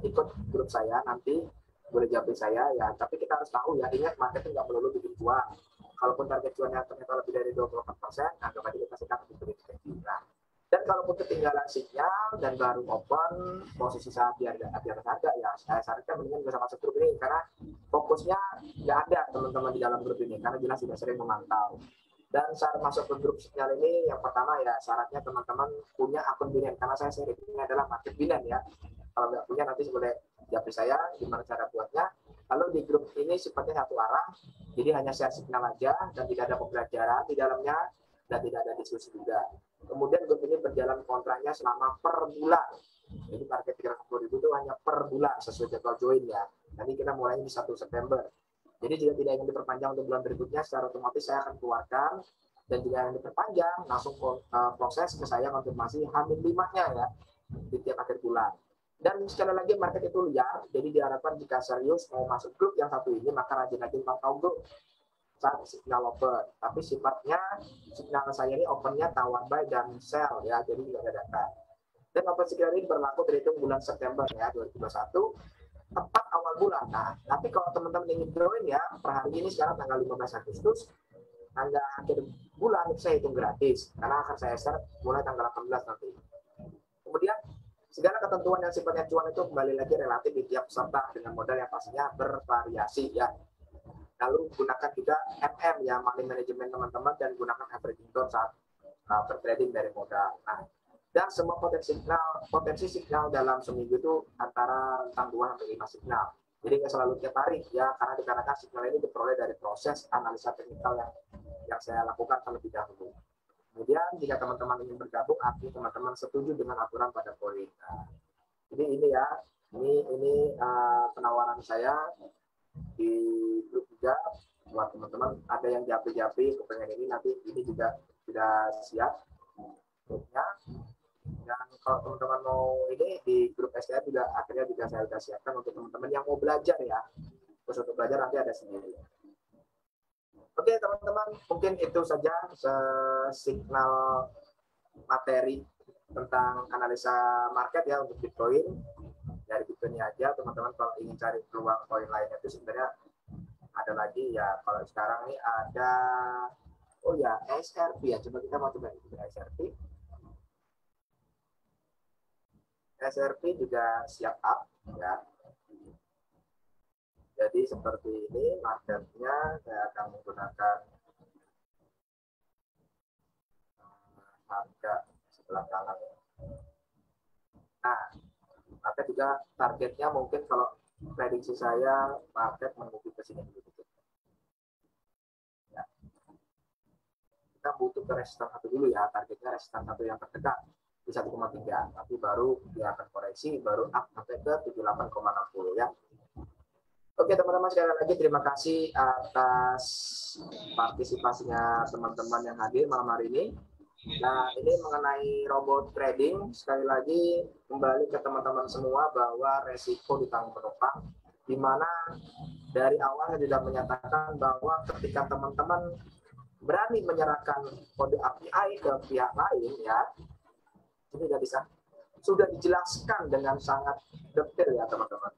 ikut grup saya nanti, boleh japri saya ya. Tapi kita harus tahu ya, ingat market itu nggak melulu bikin cuan. Kalaupun target cuannya ternyata lebih dari 28%, anggap aja kita sedang diberi rezeki. Nah, Dan kalaupun ketinggalan sinyal dan baru open, posisi saat di atas harga, ya saya sarankan mendingan bisa masuk grup ini, karena fokusnya nggak ada teman-teman di dalam grup ini, karena jelas sudah sering memantau. Dan syarat masuk ke grup sinyal ini, yang pertama ya syaratnya teman-teman punya akun Binance, karena saya sering ini adalah market Binance ya. Kalau nggak punya nanti boleh japri saya gimana cara buatnya. Lalu di grup ini sifatnya satu arah, jadi hanya share signal aja dan tidak ada pembelajaran di dalamnya dan tidak ada diskusi juga. Kemudian grup ini berjalan kontraknya selama per bulan. Jadi target 310.000 itu hanya per bulan sesuai jadwal join ya. Nanti kita mulai di 1 September. Jadi jika tidak ingin diperpanjang untuk bulan berikutnya, secara otomatis saya akan keluarkan. Dan jika yang diperpanjang, langsung proses ke saya konfirmasi H-5-nya ya di tiap akhir bulan. Dan sekali lagi market itu liar, jadi diharapkan jika serius mau masuk grup yang satu ini, maka rajin-rajin pantau grup saat signal open. Tapi sifatnya signal saya ini opennya tawar buy dan sell ya, jadi tidak ada data. Dan open signal ini berlaku terhitung bulan September ya 2021, tepat awal bulan. Nah, tapi kalau teman-teman ingin join ya, per hari ini sekarang tanggal 15 Agustus, tanggal akhir bulan itu saya hitung gratis, karena akan saya share mulai tanggal 18 nanti. Kemudian segala ketentuan yang sifatnya cuan itu kembali lagi relatif di tiap peserta dengan modal yang pastinya bervariasi ya. Lalu gunakan juga MM ya, money management teman-teman, dan gunakan averaging down saat bertrading dari modal. Nah, dan semua potensi signal dalam seminggu itu antara rentang 2 sampai 5 signal. Jadi nggak selalu tiap hari ya, karena dikarenakan signal ini diperoleh dari proses analisa teknikal yang saya lakukan terlebih dahulu. Kemudian jika teman-teman ingin bergabung, artinya teman-teman setuju dengan aturan pada poin. Nah, jadi ini ya, ini penawaran saya di grup juga buat teman-teman. Ada yang japri-japri kepengen ini, nanti ini juga sudah siap grupnya. Dan kalau teman-teman mau ini di grup STR juga akhirnya juga saya sudah siapkan untuk teman-teman yang mau belajar ya. Terus untuk belajar nanti ada sendiri. Oke teman-teman, mungkin itu saja signal materi tentang analisa market ya untuk Bitcoin. Dari Bitcoin aja teman-teman, kalau ingin cari peluang koin lainnya itu sebenarnya ada lagi ya. Kalau sekarang ini ada, oh ya SRP ya, coba kita mau coba SRP. SRP juga siap up ya. Jadi seperti ini marketnya, saya akan menggunakan harga sebelah kanan. Nah, market juga targetnya mungkin kalau prediksi saya market menuju ke sini dulu. Ya. Kita butuh ke resistance 1 dulu ya, targetnya resistance 1 yang terdekat di 1,3, tapi baru dia akan koreksi, baru up sampai ke 78,60 ya. Oke teman-teman, sekali lagi terima kasih atas partisipasinya teman-teman yang hadir malam hari ini. Nah, ini mengenai robot trading, sekali lagi kembali ke teman-teman semua bahwa resiko ditanggung penumpang, di mana dari awal saya sudah menyatakan bahwa ketika teman-teman berani menyerahkan kode API ke pihak lain ya, ini tidak bisa, sudah dijelaskan dengan sangat detail ya teman-teman.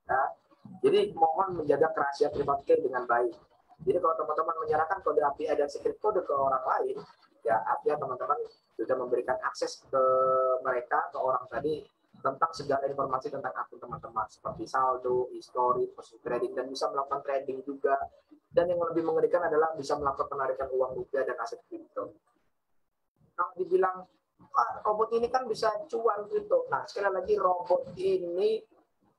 Ya, jadi mohon menjaga kerahasiaan private key dengan baik. Jadi kalau teman-teman menyerahkan kode API dan secret kode ke orang lain, ya artinya teman-teman sudah memberikan akses ke mereka, ke orang tadi, tentang segala informasi tentang akun teman-teman, seperti saldo, histori, posisi trading, dan bisa melakukan trading juga. Dan yang lebih mengerikan adalah bisa melakukan penarikan uang rupiah dan aset kripto. Kalau dibilang, robot ini kan bisa cuan kripto. Nah, sekali lagi robot ini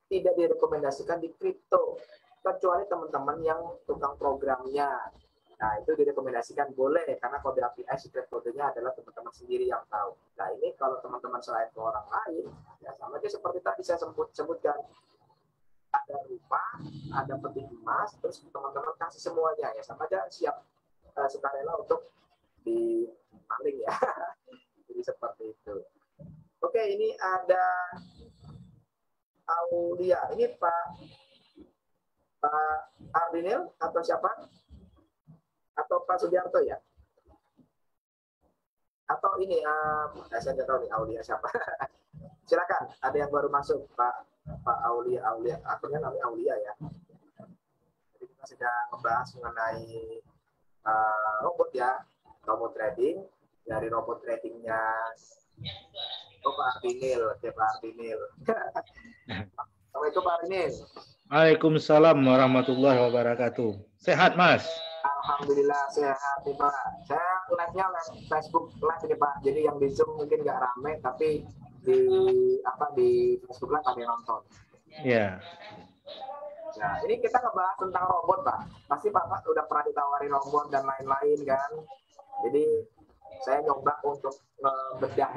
tidak direkomendasikan di kripto, kecuali teman-teman yang tukang programnya. Nah, itu direkomendasikan boleh, karena kode API secret kodenya adalah teman-teman sendiri yang tahu. Nah, ini kalau teman-teman selain ke orang lain, ya sama aja seperti tadi saya sebutkan. Ada rumah, ada peti emas, terus teman-teman kasih semuanya, ya sama aja siap sukarela untuk dipaling ya. Jadi seperti itu. Oke, ini ada Aulia. Ini Pak Ardinil atau siapa? Atau Pak Sugiarto ya? Atau ini, saya nggak tahu nih Aulia siapa. Silakan, ada yang baru masuk, Pak Aulia. Akhirnya namanya Aulia ya. Jadi kita sedang membahas mengenai robot ya, robot trading. dari robot tradingnya. Pak Artinil, Pak Artinil. Assalamualaikum Pak Artinil. Waalaikumsalam warahmatullahi wabarakatuh. Sehat Mas? Alhamdulillah sehat nih Pak. Saya live-nya Facebook live ini Pak. Jadi yang di Zoom mungkin nggak rame, tapi di Facebook live ada yang nonton. Iya. Nah, ini kita ngebahas tentang robot Pak. Pasti Bapak udah pernah ditawarin robot dan lain-lain kan. Jadi saya nyoba untuk ngebedah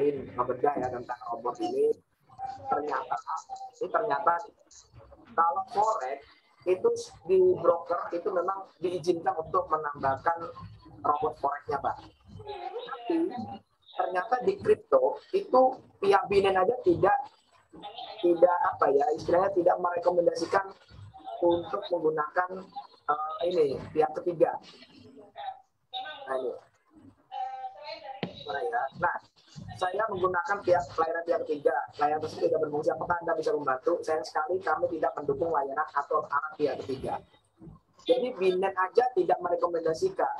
ya tentang robot ini. Ternyata kalau forex itu di broker itu memang diizinkan untuk menambahkan robot forex-nya Pak. Tapi ternyata di kripto itu pihak Binance aja tidak istilahnya tidak merekomendasikan untuk menggunakan pihak ketiga. Nah ini. Nah, saya menggunakan layanan pihak ketiga. Layanan tersebut tidak berfungsi. Apakah Anda bisa membantu? Sayang sekali kami tidak mendukung layanan atau alat pihak ketiga. Jadi Binance aja tidak merekomendasikan.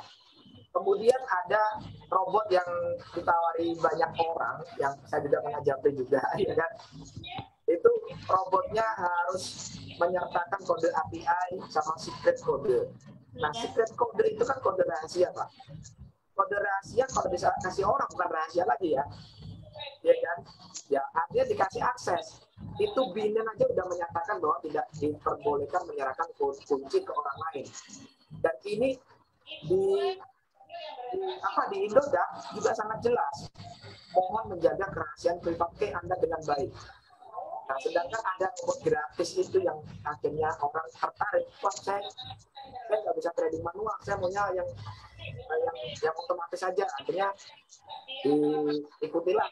Kemudian ada robot yang ditawari banyak orang, yang saya juga mengajari juga, ya kan? Itu robotnya harus menyertakan kode API sama secret code. Nah, secret code itu kan kode rahasia, Pak. Kode rahasia kalau bisa kasih orang bukan rahasia lagi ya. Ya kan? Ya, artinya dikasih akses. Itu Binance aja udah menyatakan bahwa tidak diperbolehkan menyerahkan kunci ke orang lain. Dan ini di Indodax juga sangat jelas. Mohon menjaga kerahasiaan privat Anda dengan baik. Nah, sedangkan ada robot gratis itu yang akhirnya orang tertarik. Wah, saya nggak bisa trading manual, saya maunya yang otomatis saja. Akhirnya diikutilah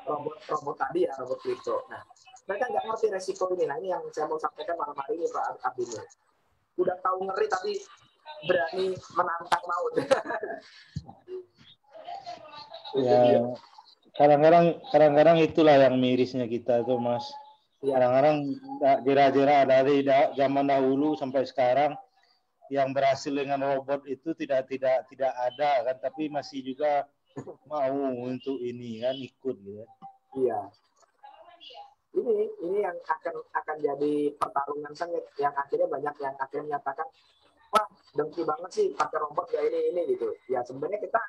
robot tadi ya, robot kripto. Nah, mereka nggak ngerti resiko ini. Nah, ini yang saya mau sampaikan malam hari ini Pak Abdul. Udah tahu ngeri tapi berani menantang maut. Ya, kadang-kadang itulah yang mirisnya kita tuh Mas. Kadang-kadang jera-jera dari zaman dahulu sampai sekarang yang berhasil dengan robot itu tidak ada kan, tapi masih juga mau untuk ini kan ikut gitu. Iya. Ini yang akan jadi pertarungan sengit yang akhirnya banyak yang akhirnya menyatakan wah dengki banget sih pakai robot kayak ini gitu. Ya sebenarnya kita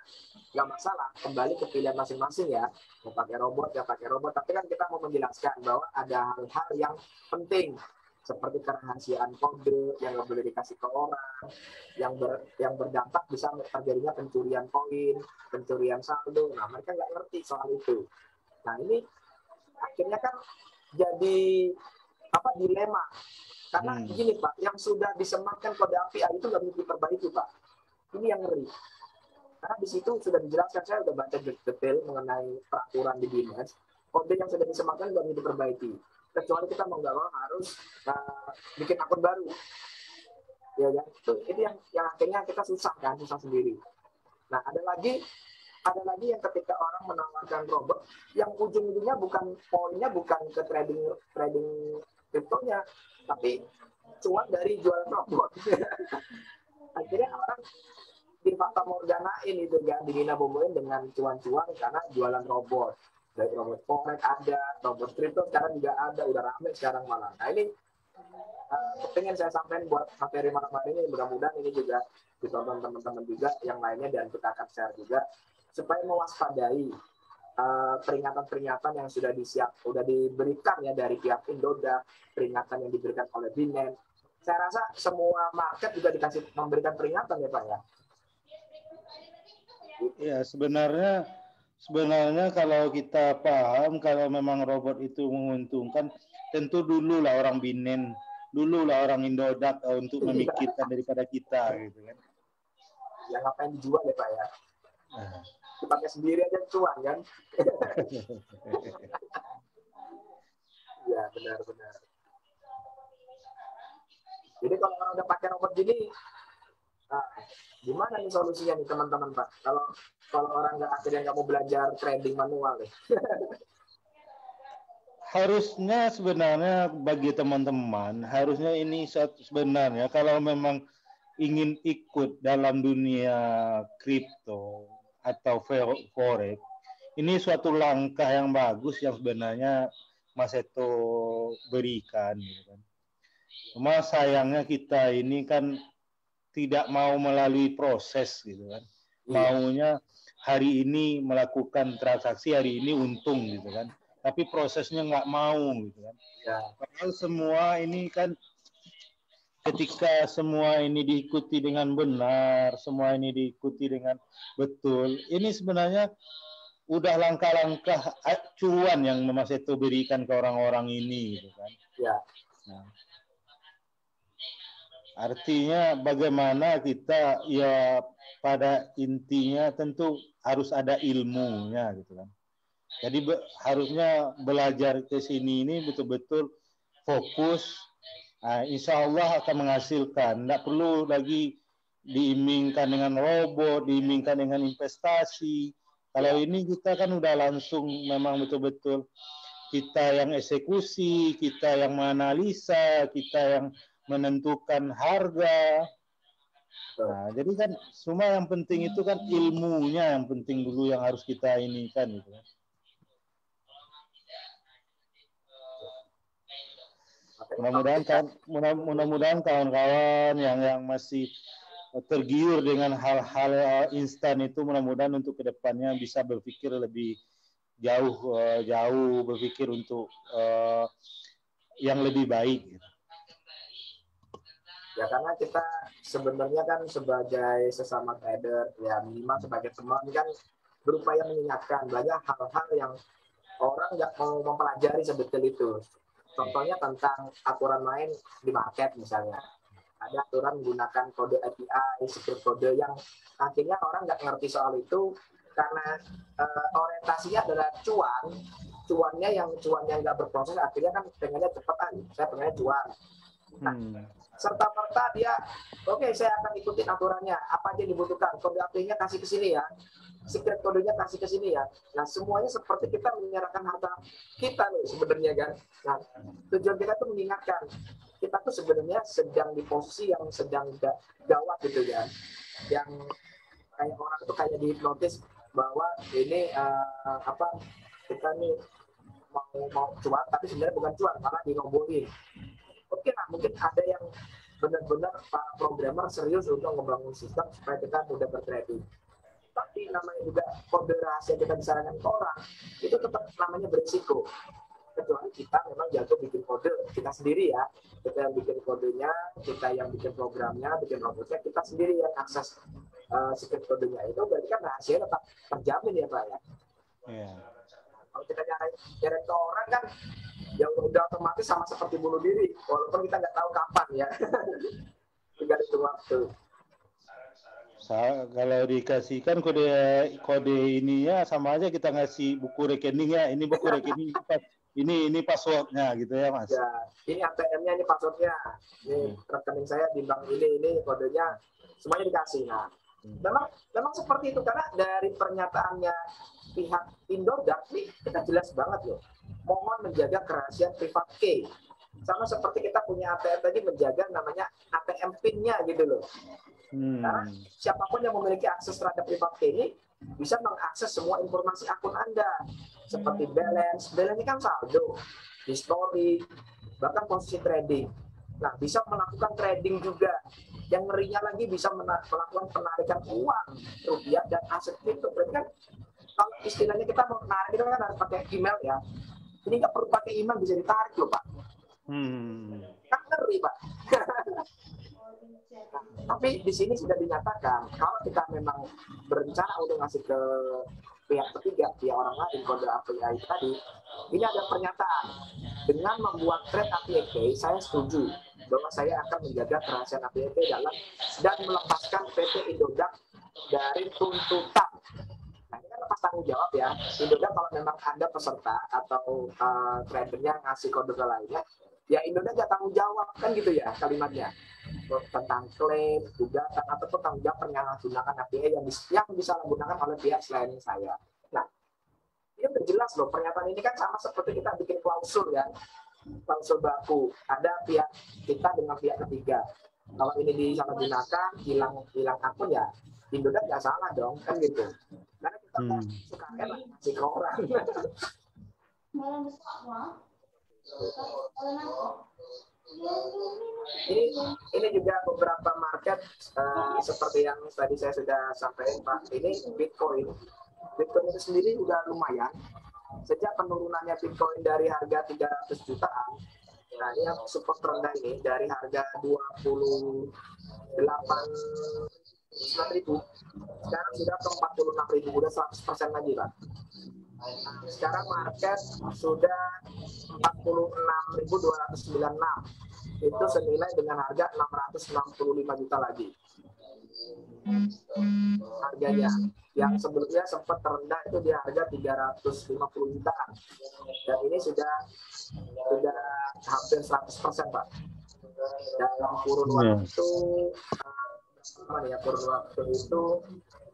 nggak masalah, kembali ke pilihan masing-masing ya, mau pakai robot ya pakai robot. Tapi kan kita mau menjelaskan bahwa ada hal-hal yang penting seperti kerahasiaan kode yang nggak boleh dikasih ke orang, yang berdampak bisa terjadinya pencurian koin, pencurian saldo. Nah mereka nggak ngerti soal itu. Nah ini akhirnya kan jadi dilema. Karena gini Pak, yang sudah disematkan kode API itu nggak bisa diperbaiki Pak. Ini yang ngeri. Karena di situ sudah dijelaskan, saya sudah baca detail mengenai peraturan di Binance. Kode yang sudah disematkan nggak bisa diperbaiki. Kecuali kita mau nggak mau harus bikin akun baru. Ya kan? Itu yang akhirnya kita susah sendiri. Nah ada lagi yang ketika orang menawarkan robot yang ujung-ujungnya poinnya bukan ke trading kriptonya, tapi cuan dari jualan robot. Akhirnya orang di Fata Morganain itu kan, dibina-bomoin dengan cuan-cuan karena jualan robot. Dari robot forex ada, robot kripto sekarang juga ada, udah rame sekarang malah. Nah ini pengen saya sampaikan buat materi malam hari ini, mudah-mudahan ini juga ditonton teman-teman juga yang lainnya dan kita akan share juga supaya mewaspadai peringatan-peringatan yang sudah diberikan ya dari pihak Indodax, peringatan yang diberikan oleh Binance. Saya rasa semua market juga memberikan peringatan ya Pak ya. Ya sebenarnya kalau kita paham kalau memang robot itu menguntungkan, tentu dulu lah orang Binance, dulu lah orang Indodax untuk memikirkan daripada kita gitu kan. Ya ngapain dijual ya Pak ya? Dipakai sendiri aja cuan kan? Ya benar-benar. Jadi kalau orang udah pakai robot gini, gimana nih solusinya nih teman-teman Pak? Kalau orang akhirnya nggak mau belajar trading manual nih. Harusnya sebenarnya bagi teman-teman, harusnya ini sebenarnya kalau memang ingin ikut dalam dunia kripto atau forex ini suatu langkah yang bagus yang sebenarnya Mas Eto berikan gitu kan. Cuma sayangnya kita ini kan tidak mau melalui proses gitu kan. Maunya hari ini melakukan transaksi, hari ini untung gitu kan. Tapi prosesnya nggak mau gitu kan. Padahal semua ini kan ketika semua ini diikuti dengan benar, semua ini diikuti dengan betul, ini sebenarnya udah langkah-langkah acuan yang Mas Eto berikan ke orang-orang ini gitu kan. Ya. Nah, artinya bagaimana kita ya pada intinya tentu harus ada ilmunya gitu kan. Jadi harusnya belajar ke sini ini betul-betul fokus. Nah, insya Allah akan menghasilkan. Tidak perlu lagi diimingkan dengan robot, diimingkan dengan investasi. Kalau ini kita kan udah langsung memang betul-betul kita yang eksekusi, kita yang menganalisa, kita yang menentukan harga. Nah, jadi kan semua yang penting itu kan ilmunya yang penting dulu yang harus kita ini kan gitu. Mudah-mudahan kawan-kawan yang masih tergiur dengan hal-hal instan itu mudah-mudahan untuk kedepannya bisa berpikir lebih jauh berpikir untuk yang lebih baik. Ya karena kita sebenarnya kan sebagai sesama trader ya minimal sebagai teman kan berupaya mengingatkan banyak hal-hal yang orang nggak mau mempelajari sebetulnya itu. Contohnya tentang aturan main di market misalnya. Ada aturan menggunakan kode API, script kode yang akhirnya orang nggak ngerti soal itu karena orientasinya adalah cuannya yang nggak berproses akhirnya kan pengennya cepetan, saya pengennya cuan. Nah, serta-merta dia, oke, saya akan ikutin aturannya, apa aja dibutuhkan, kode API-nya kasih ke sini ya, secret kodenya kasih ke sini ya. Nah, semuanya seperti kita menyerahkan harta kita loh sebenarnya kan. Nah, tujuan kita tuh mengingatkan kita tuh sebenarnya sedang di posisi yang sedang gawat gitu ya. Yang kayak orang tuh kayak dihipnotis bahwa ini kita nih mau cuan tapi sebenarnya bukan cuan, malah dirobohin. Oke lah, mungkin ada yang benar-benar para programmer serius untuk membangun sistem supaya kita mudah bertrading. Tapi namanya juga kode rahasia kita disarankan ke orang, itu tetap namanya berisiko. Kecuali kita memang jatuh bikin kode kita sendiri ya. Kita yang bikin kodenya, kita yang bikin programnya, bikin robotnya, kita sendiri yang akses secret kodenya. Itu berarti kan rahasia tetap terjamin ya Pak ya. Yeah. Kalau kita nyari ke orang kan ya udah otomatis sama seperti bunuh diri, walaupun kita nggak tahu kapan ya. Tinggal itu waktu. Kalau dikasihkan kode ininya sama aja kita ngasih buku rekeningnya, ini buku rekening ini passwordnya gitu ya Mas. Ya, ini ATM-nya, ini passwordnya, ini rekening saya di bank ini kodenya, semuanya dikasih. Nah, memang seperti itu karena dari pernyataannya pihak Indodax nih kita jelas banget loh. Mohon menjaga kerahasiaan privat key. Sama seperti kita punya ATM tadi menjaga namanya ATM PIN-nya gitu loh. Karena siapapun yang memiliki akses terhadap privat key ini bisa mengakses semua informasi akun Anda. Seperti balance ini kan saldo, history, bahkan posisi trading. Nah, bisa melakukan trading juga. Yang ngerinya lagi bisa melakukan penarikan uang, rupiah, dan aset kripto. Berarti kan kalau istilahnya kita mau menarik itu kan harus pakai email ya. Ini nggak perlu pakai email, bisa ditarik loh Pak. Kan ngeri Pak. Tapi di sini sudah dinyatakan kalau kita memang berencana untuk ngasih ke pihak ketiga, pihak orang lain kode API tadi, ini ada pernyataan dengan membuat trade API, saya setuju bahwa saya akan menjaga kerahasiaan API dalam dan melepaskan PT Indodax dari tuntutan. Nah, ini kan lepas tanggung jawab ya. Indodax kalau memang ada peserta atau tradernya ngasih kode ke lainnya, ya Indodax nggak tanggung jawab kan gitu ya kalimatnya. Tentang klaim, gugatan ataupun tanggung jawab penyalahgunaan API yang disalahgunakan oleh pihak selain saya. Nah, ini udah jelas loh, pernyataan ini kan sama seperti kita bikin klausul ya, klausul baku. Ada pihak kita dengan pihak ketiga. Kalau ini disalahgunakan, hilang akun ya, Indodax nggak salah dong, kan gitu. Karena kita suka ngasih ke orang. Ini juga beberapa market seperti yang tadi saya sudah sampaikan Pak. Ini Bitcoin itu sendiri juga lumayan. Sejak penurunannya Bitcoin dari harga 300 jutaan, nah ini yang support terendah ini dari harga 28.900 sekarang sudah ke 46.000, udah 100% lagi Pak. Nah, sekarang market sudah 46.296, itu senilai dengan harga 665 juta lagi harganya, yang sebelumnya sempat terendah itu di harga 350 jutaan, dan ini sudah hampir 100% Pak. Dalam kurun waktu kurun waktu itu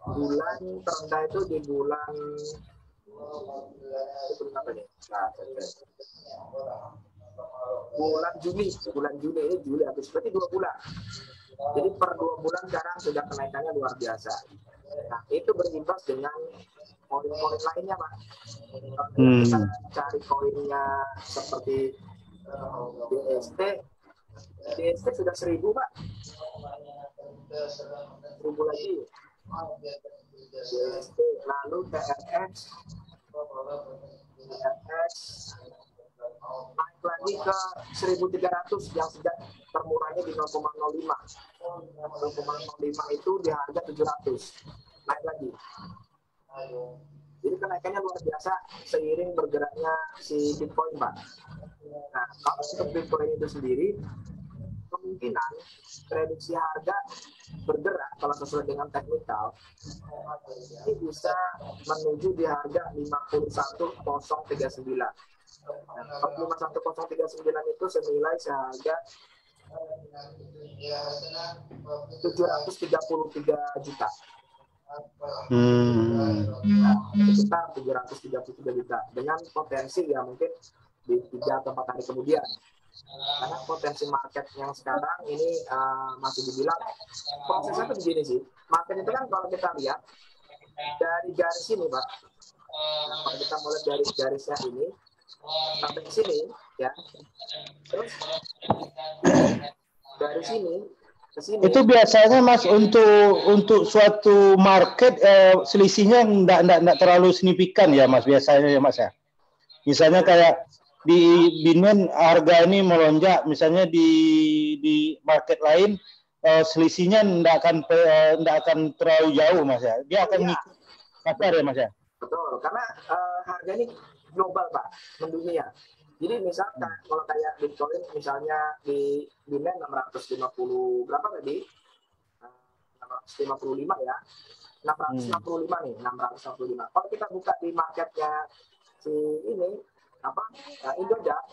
bulan terendah itu di bulan Juni ini Juli Agustus, berarti 2 bulan. Jadi per 2 bulan sekarang sudah kenaikannya luar biasa. Nah, itu berimbas dengan koin-koin lainnya, Pak. Kalau kita cari koinnya seperti DST sudah 1.000, Pak. 1.000 lagi. DST, lalu TRX naik lagi ke 1.300 yang sejak termurahnya di 0,05. 0,05 itu di harga 700. Naik lagi. Jadi kenaikannya luar biasa seiring bergeraknya si Bitcoin, Pak. Nah, kalau untuk Bitcoin itu sendiri, kemungkinan prediksi harga bergerak kalau sesuai dengan teknikal ini bisa menuju di harga 51.039. Nah, 51.039 itu senilai seharga 733 juta. Nah, sekitar 733 juta dengan potensi ya mungkin di 3 atau 4 hari kemudian. Karena potensi market yang sekarang ini masih dibilang prosesnya itu begini sih. Market itu kan kalau kita lihat dari garis ini, Pak. Nah, kalau kita mulai dari garisnya ini sampai ke sini, ya. Terus dari sini ke sini. Itu biasanya Mas untuk suatu market selisihnya enggak terlalu signifikan ya Mas biasanya ya Mas ya. Misalnya kayak di Binance harga ini melonjak, misalnya di market lain selisihnya enggak akan terlalu jauh Mas ya. Dia akan ngikut pasar ya Mas ya. Betul, karena harga ini global Pak, mendunia. Jadi misalkan kalau kayak Bitcoin misalnya di Binance 650 berapa tadi? 655 ya. 665 nih, 665. Kalau kita buka di marketnya si ini apa? Indodax,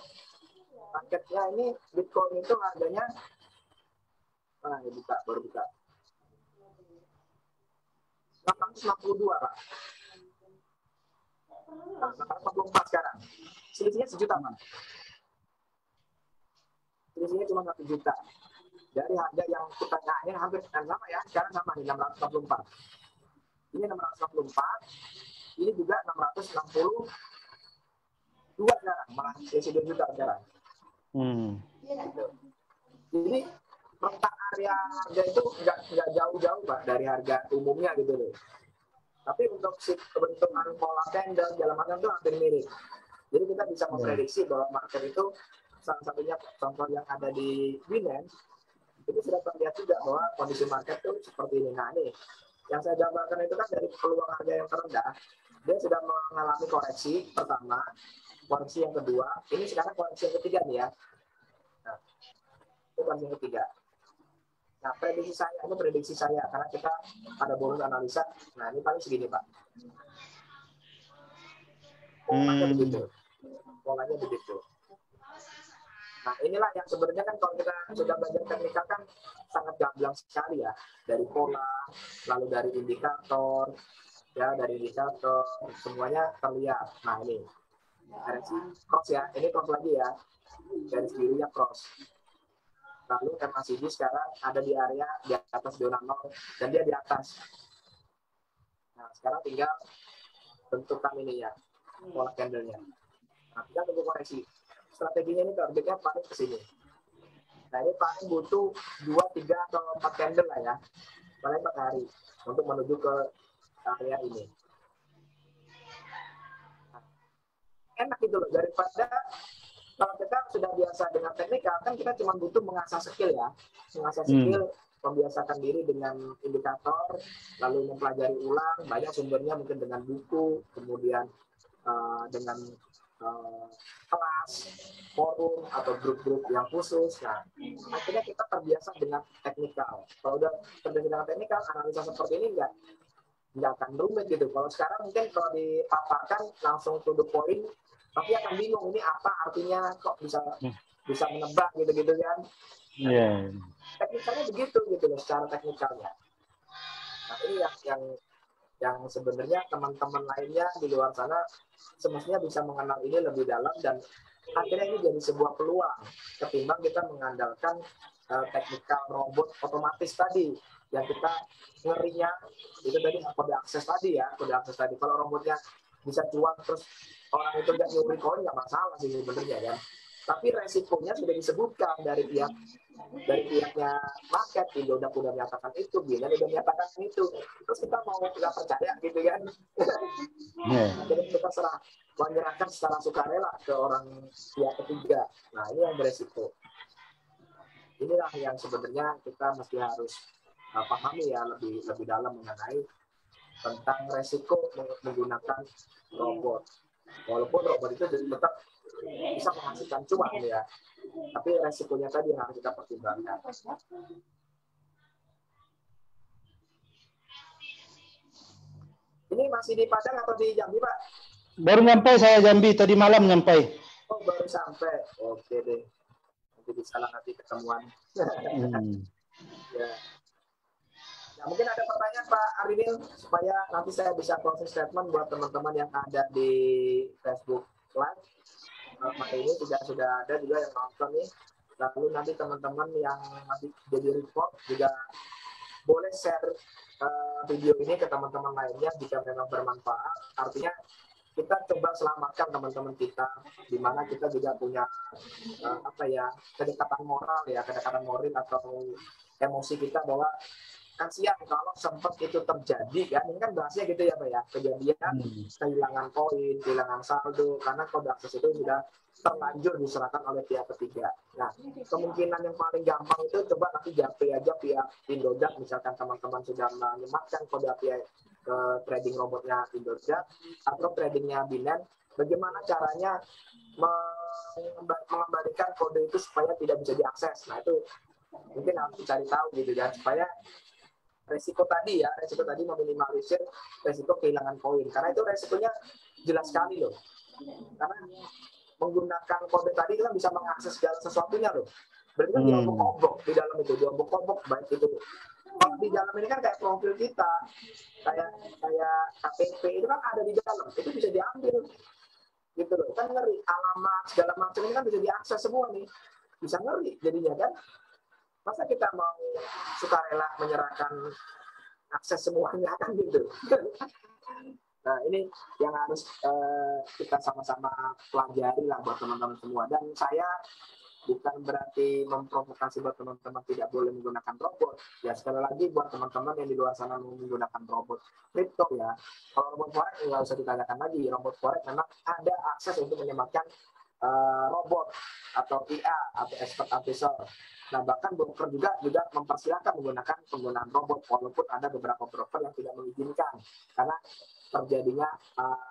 marketnya ini Bitcoin itu harganya baru buka 862 Pak. 844 sekarang. Selisihnya 1 juta, Pak. Selisihnya cuma 1 juta. Dari harga yang kita ini hampir sama ya, sekarang sama nih 644. Ini 644, ini juga 662 sekarang, malah 2 juta sekarang. Jadi rentang area harga itu nggak jauh-jauh Pak dari harga umumnya gitu loh. Tapi untuk si kebentukan pola candle segala macam itu hampir mirip. Jadi kita bisa memprediksi bahwa market itu salah satunya contoh yang ada di Binance itu sudah terlihat juga bahwa kondisi market itu seperti ini. Nah ini yang saya gambarkan itu kan dari peluang harga yang terendah, dia sudah mengalami koreksi pertama, koreksi yang kedua, ini sekarang koreksi yang ketiga nih ya. Nah, itu koreksi yang ketiga. Nah, prediksi saya karena kita ada bonus analisa. Nah, ini paling segini, Pak. Polanya begitu. Nah, inilah yang sebenarnya kan kalau kita sudah belajar teknikal kan sangat gamblang sekali ya. Dari pola, lalu dari indikator, semuanya terlihat. Nah, ini garis cross ya. Ini cross lagi ya. Garis kirinya cross. Lalu MACD sekarang ada di area di atas zona 0 dan dia di atas. Nah, sekarang tinggal bentukan ini ya, pola candlenya. Nah, kita tunggu koreksi. Strateginya ini targetnya paling ke sini. Nah, ini paling butuh 2, 3, atau 4 candle lah ya. Paling 4 hari untuk menuju ke area ini. Nah, enak gitu loh, daripada kalau kita sudah biasa dengan teknikal, kan kita cuma butuh mengasah skill ya. Mengasah skill, membiasakan diri dengan indikator, lalu mempelajari ulang, banyak sumbernya mungkin dengan buku, kemudian dengan kelas, forum, atau grup-grup yang khusus. Nah, akhirnya kita terbiasa dengan teknikal. Kalau udah terbiasa dengan teknikal, analisa seperti ini nggak akan rumit gitu. Kalau sekarang mungkin kalau dipaparkan langsung to the point, tapi akan bingung ini apa artinya, kok bisa menebak gitu-gitu kan. Nah, teknikalnya begitu gitu loh, secara teknikalnya. Nah, ini yang sebenarnya teman-teman lainnya di luar sana semestinya bisa mengenal ini lebih dalam, dan akhirnya ini jadi sebuah peluang ketimbang kita mengandalkan teknikal robot otomatis tadi yang kita ngerinya itu tadi kode akses tadi ya, kode akses tadi. Kalau robotnya bisa cuan terus orang itu nggak nyuri koin nggak masalah sih sebenarnya kan. Tapi resikonya sudah disebutkan dari pihaknya market, Indodax udah menyatakan itu, Binar udah menyatakan itu, terus kita mau nggak percaya gitu kan. Jadi kita menyerahkan secara sukarela ke orang pihak ketiga. Nah, ini yang beresiko. Inilah yang sebenarnya kita mesti harus pahami ya lebih dalam mengenai tentang resiko menggunakan robot. Walaupun robot itu tetap bisa menghasilkan cuan ya, tapi resikonya tadi yang harus kita pertimbangkan. Ini masih di Padang atau di Jambi, Pak? Baru nyampe saya Jambi, tadi malam nyampe. Oh, baru sampai. Oke deh. Nanti bisa lah nanti ketemuan. Ya. Nah, mungkin ada pertanyaan Pak Arinil supaya nanti saya bisa closing statement buat teman-teman yang ada di Facebook Live. Hari ini sudah ada juga yang nonton nih. Lalu nanti teman-teman yang masih jadi report juga boleh share video ini ke teman-teman lainnya jika memang bermanfaat. Artinya kita coba selamatkan teman-teman kita, di mana kita juga punya kedekatan moral atau emosi kita bahwa kasihan kalau sempat itu terjadi kan, ini kan bahasnya gitu ya Pak ya, kejadian kehilangan koin, kehilangan saldo karena kode akses itu sudah terlanjur diserahkan oleh pihak ketiga. Nah, kemungkinan yang paling gampang itu coba nanti japri aja pihak Indodax, misalkan teman-teman sudah menyematkan kode API ke trading robotnya Indodax atau tradingnya Binance, bagaimana caranya mengembalikan kode itu supaya tidak bisa diakses. Nah, itu mungkin harus dicari tahu gitu kan, supaya resiko tadi meminimalisir resiko kehilangan koin, karena itu resikonya jelas sekali loh, karena menggunakan kode tadi kita bisa mengakses segala sesuatunya loh, berarti kan diobok-obok di dalam itu, diobok-obok baik itu kalau di dalam ini kan kayak profil kita, kayak KTP itu kan ada di dalam, itu bisa diambil gitu loh, kan ngeri, alamat segala macam ini kan bisa diakses semua nih, bisa ngeri jadinya kan. Masa kita mau sukarela menyerahkan akses semuanya kan gitu. Nah, ini yang harus kita sama-sama pelajari lah buat teman-teman semua. Dan saya bukan berarti memprovokasi buat teman-teman tidak boleh menggunakan robot. Ya, sekali lagi buat teman-teman yang di luar sana menggunakan robot kripto ya. Kalau robot forex nggak usah ditanyakan lagi. Robot forex memang ada akses untuk menyematkan robot atau IA atau expert advisor. Nah, bahkan broker juga mempersilahkan menggunakan penggunaan robot, walaupun ada beberapa broker yang tidak mengizinkan karena terjadinya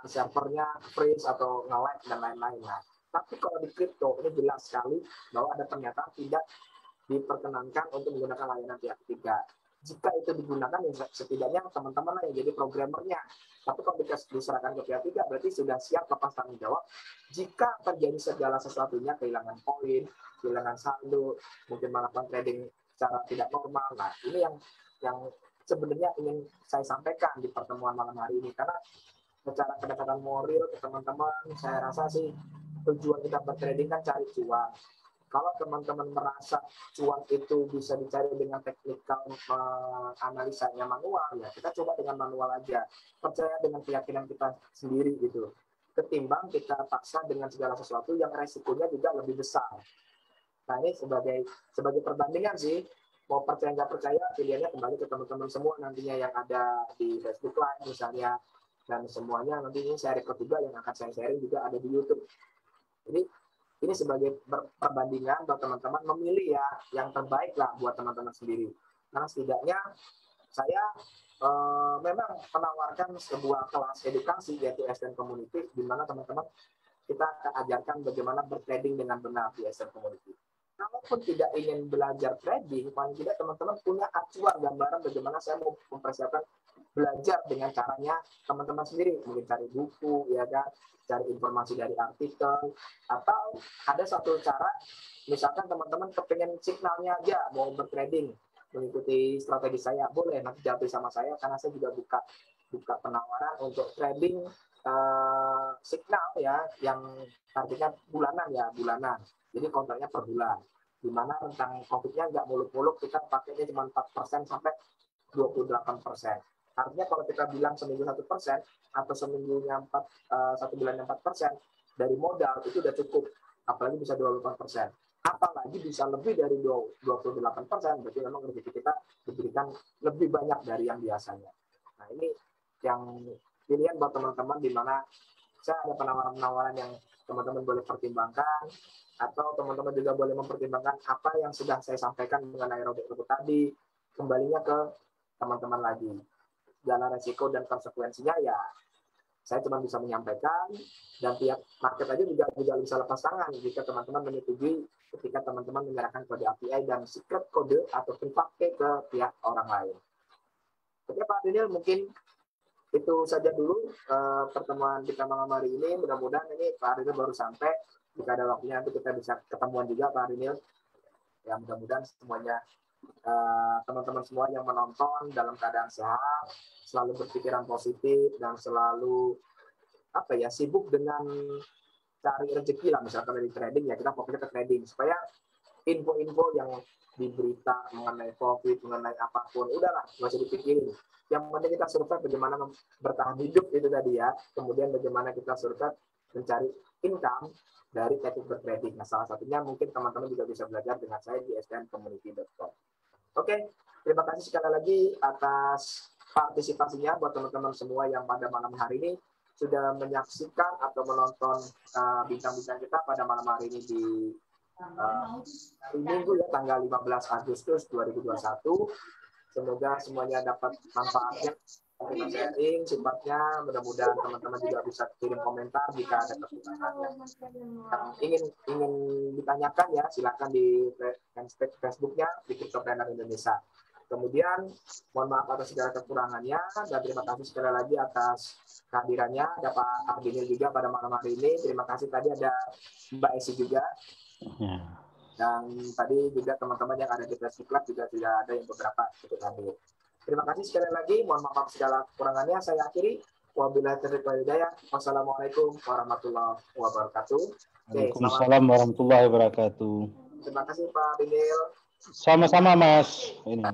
servernya freeze atau nge-lag dan lain-lain. Nah, tapi kalau di kripto ini jelas sekali bahwa ada pernyataan tidak diperkenankan untuk menggunakan layanan pihak ketiga. Jika itu digunakan, ya setidaknya teman-teman lah yang jadi programmernya. Tapi kalau diserahkan ke pihak ketiga, berarti sudah siap lepas tanggung jawab. Jika terjadi segala sesuatunya, kehilangan koin, kehilangan saldo, mungkin melakukan trading secara tidak normal. Nah, ini yang sebenarnya ingin saya sampaikan di pertemuan malam hari ini. Karena secara kedekatan moral ke teman-teman, saya rasa sih tujuan kita bertrading kan cari cuan. Kalau teman-teman merasa cuan itu bisa dicari dengan teknikal analisanya manual, ya kita coba dengan manual aja. Percaya dengan keyakinan kita sendiri gitu. Ketimbang kita paksa dengan segala sesuatu yang resikonya juga lebih besar. Nah ini sebagai perbandingan sih. Mau percaya nggak percaya, pilihannya kembali ke teman-teman semua nantinya yang ada di Facebook Live misalnya. Dan semuanya nanti ini saya record juga, yang akan saya sharing juga ada di YouTube. Jadi ini sebagai perbandingan buat teman-teman memilih ya yang terbaik lah buat teman-teman sendiri. Karena setidaknya saya memang menawarkan sebuah kelas edukasi yaitu SN Community, di mana teman-teman kita akan ajarkan bagaimana bertrading dengan benar di SN Community. Kalaupun tidak ingin belajar trading, paling tidak teman-teman punya acuan gambaran bagaimana saya mau mempersiapkan belajar dengan caranya teman-teman sendiri, mungkin cari buku, ya kan, cari informasi dari artikel, atau ada satu cara, misalkan teman-teman kepengen signalnya aja mau bertrading, mengikuti strategi saya, boleh nanti japri sama saya, karena saya juga buka penawaran untuk trading signal ya, yang targetnya bulanan. Jadi kontraknya per bulan. Di mana rentang profitnya nggak muluk-muluk, kita pakainya cuma 4% sampai 28%. Artinya kalau kita bilang seminggu 1% atau seminggunya 1 bulannya 4%, dari modal itu udah cukup. Apalagi bisa 28%. Apalagi bisa lebih dari 28%, berarti memang rezeki kita diberikan lebih banyak dari yang biasanya. Nah ini yang pilihan buat teman-teman, di mana saya ada penawaran-penawaran yang teman-teman boleh pertimbangkan, atau teman-teman juga boleh mempertimbangkan apa yang sudah saya sampaikan mengenai robot tadi, kembalinya ke teman-teman lagi. Segala resiko dan konsekuensinya ya saya cuma bisa menyampaikan, dan pihak market aja juga bisa lepas tangan jika teman-teman menyetujui ketika teman-teman menyerahkan kode API dan secret kode atau private key ke pihak orang lain. Oke Pak Daniel, mungkin itu saja dulu pertemuan kita malam hari ini. Mudah-mudahan ini Pak Daniel baru sampai. Jika ada waktunya nanti kita bisa ketemuan juga Pak Daniel. Ya mudah-mudahan semuanya teman-teman semua yang menonton dalam keadaan sehat, selalu berpikiran positif, dan selalu sibuk dengan cari rezeki lah, misalkan dari trading ya kita fokusnya ke trading, supaya info-info yang di berita mengenai COVID, mengenai apapun, udahlah nggak usah dipikirin. Yang penting kita survive bagaimana bertahan hidup itu tadi ya, kemudian bagaimana kita survive mencari income dari teknik bertrading. Nah, salah satunya mungkin teman-teman juga bisa belajar dengan saya di sdncommunity.com. Oke, terima kasih sekali lagi atas partisipasinya buat teman-teman semua yang pada malam hari ini sudah menyaksikan atau menonton bincang-bincang kita pada malam hari ini di hari Minggu ya, tanggal 15 Agustus 2021. Semoga semuanya dapat manfaatnya. Kita sharing sifatnya, mudah-mudahan teman-teman juga bisa kirim komentar jika ada kekurangan yang ingin ditanyakan ya, silakan di fanpage Facebooknya di Cryptopreneur Indonesia. Kemudian mohon maaf atas segala kekurangannya, dan terima kasih sekali lagi atas kehadirannya. Ada Pak Ardinil juga pada malam hari ini. Terima kasih, tadi ada Mbak Esi juga. Dan tadi juga teman-teman yang ada di Facebook Live juga sudah ada yang beberapa ikut hadir. Terima kasih sekali lagi. Mohon maaf segala kekurangannya. Saya akhiri. Wabillahi taufiq wal hidayah. Wassalamualaikum warahmatullahi wabarakatuh. Waalaikumsalam warahmatullahi wabarakatuh. Terima kasih Pak Ardinil. Sama-sama Mas. Ini.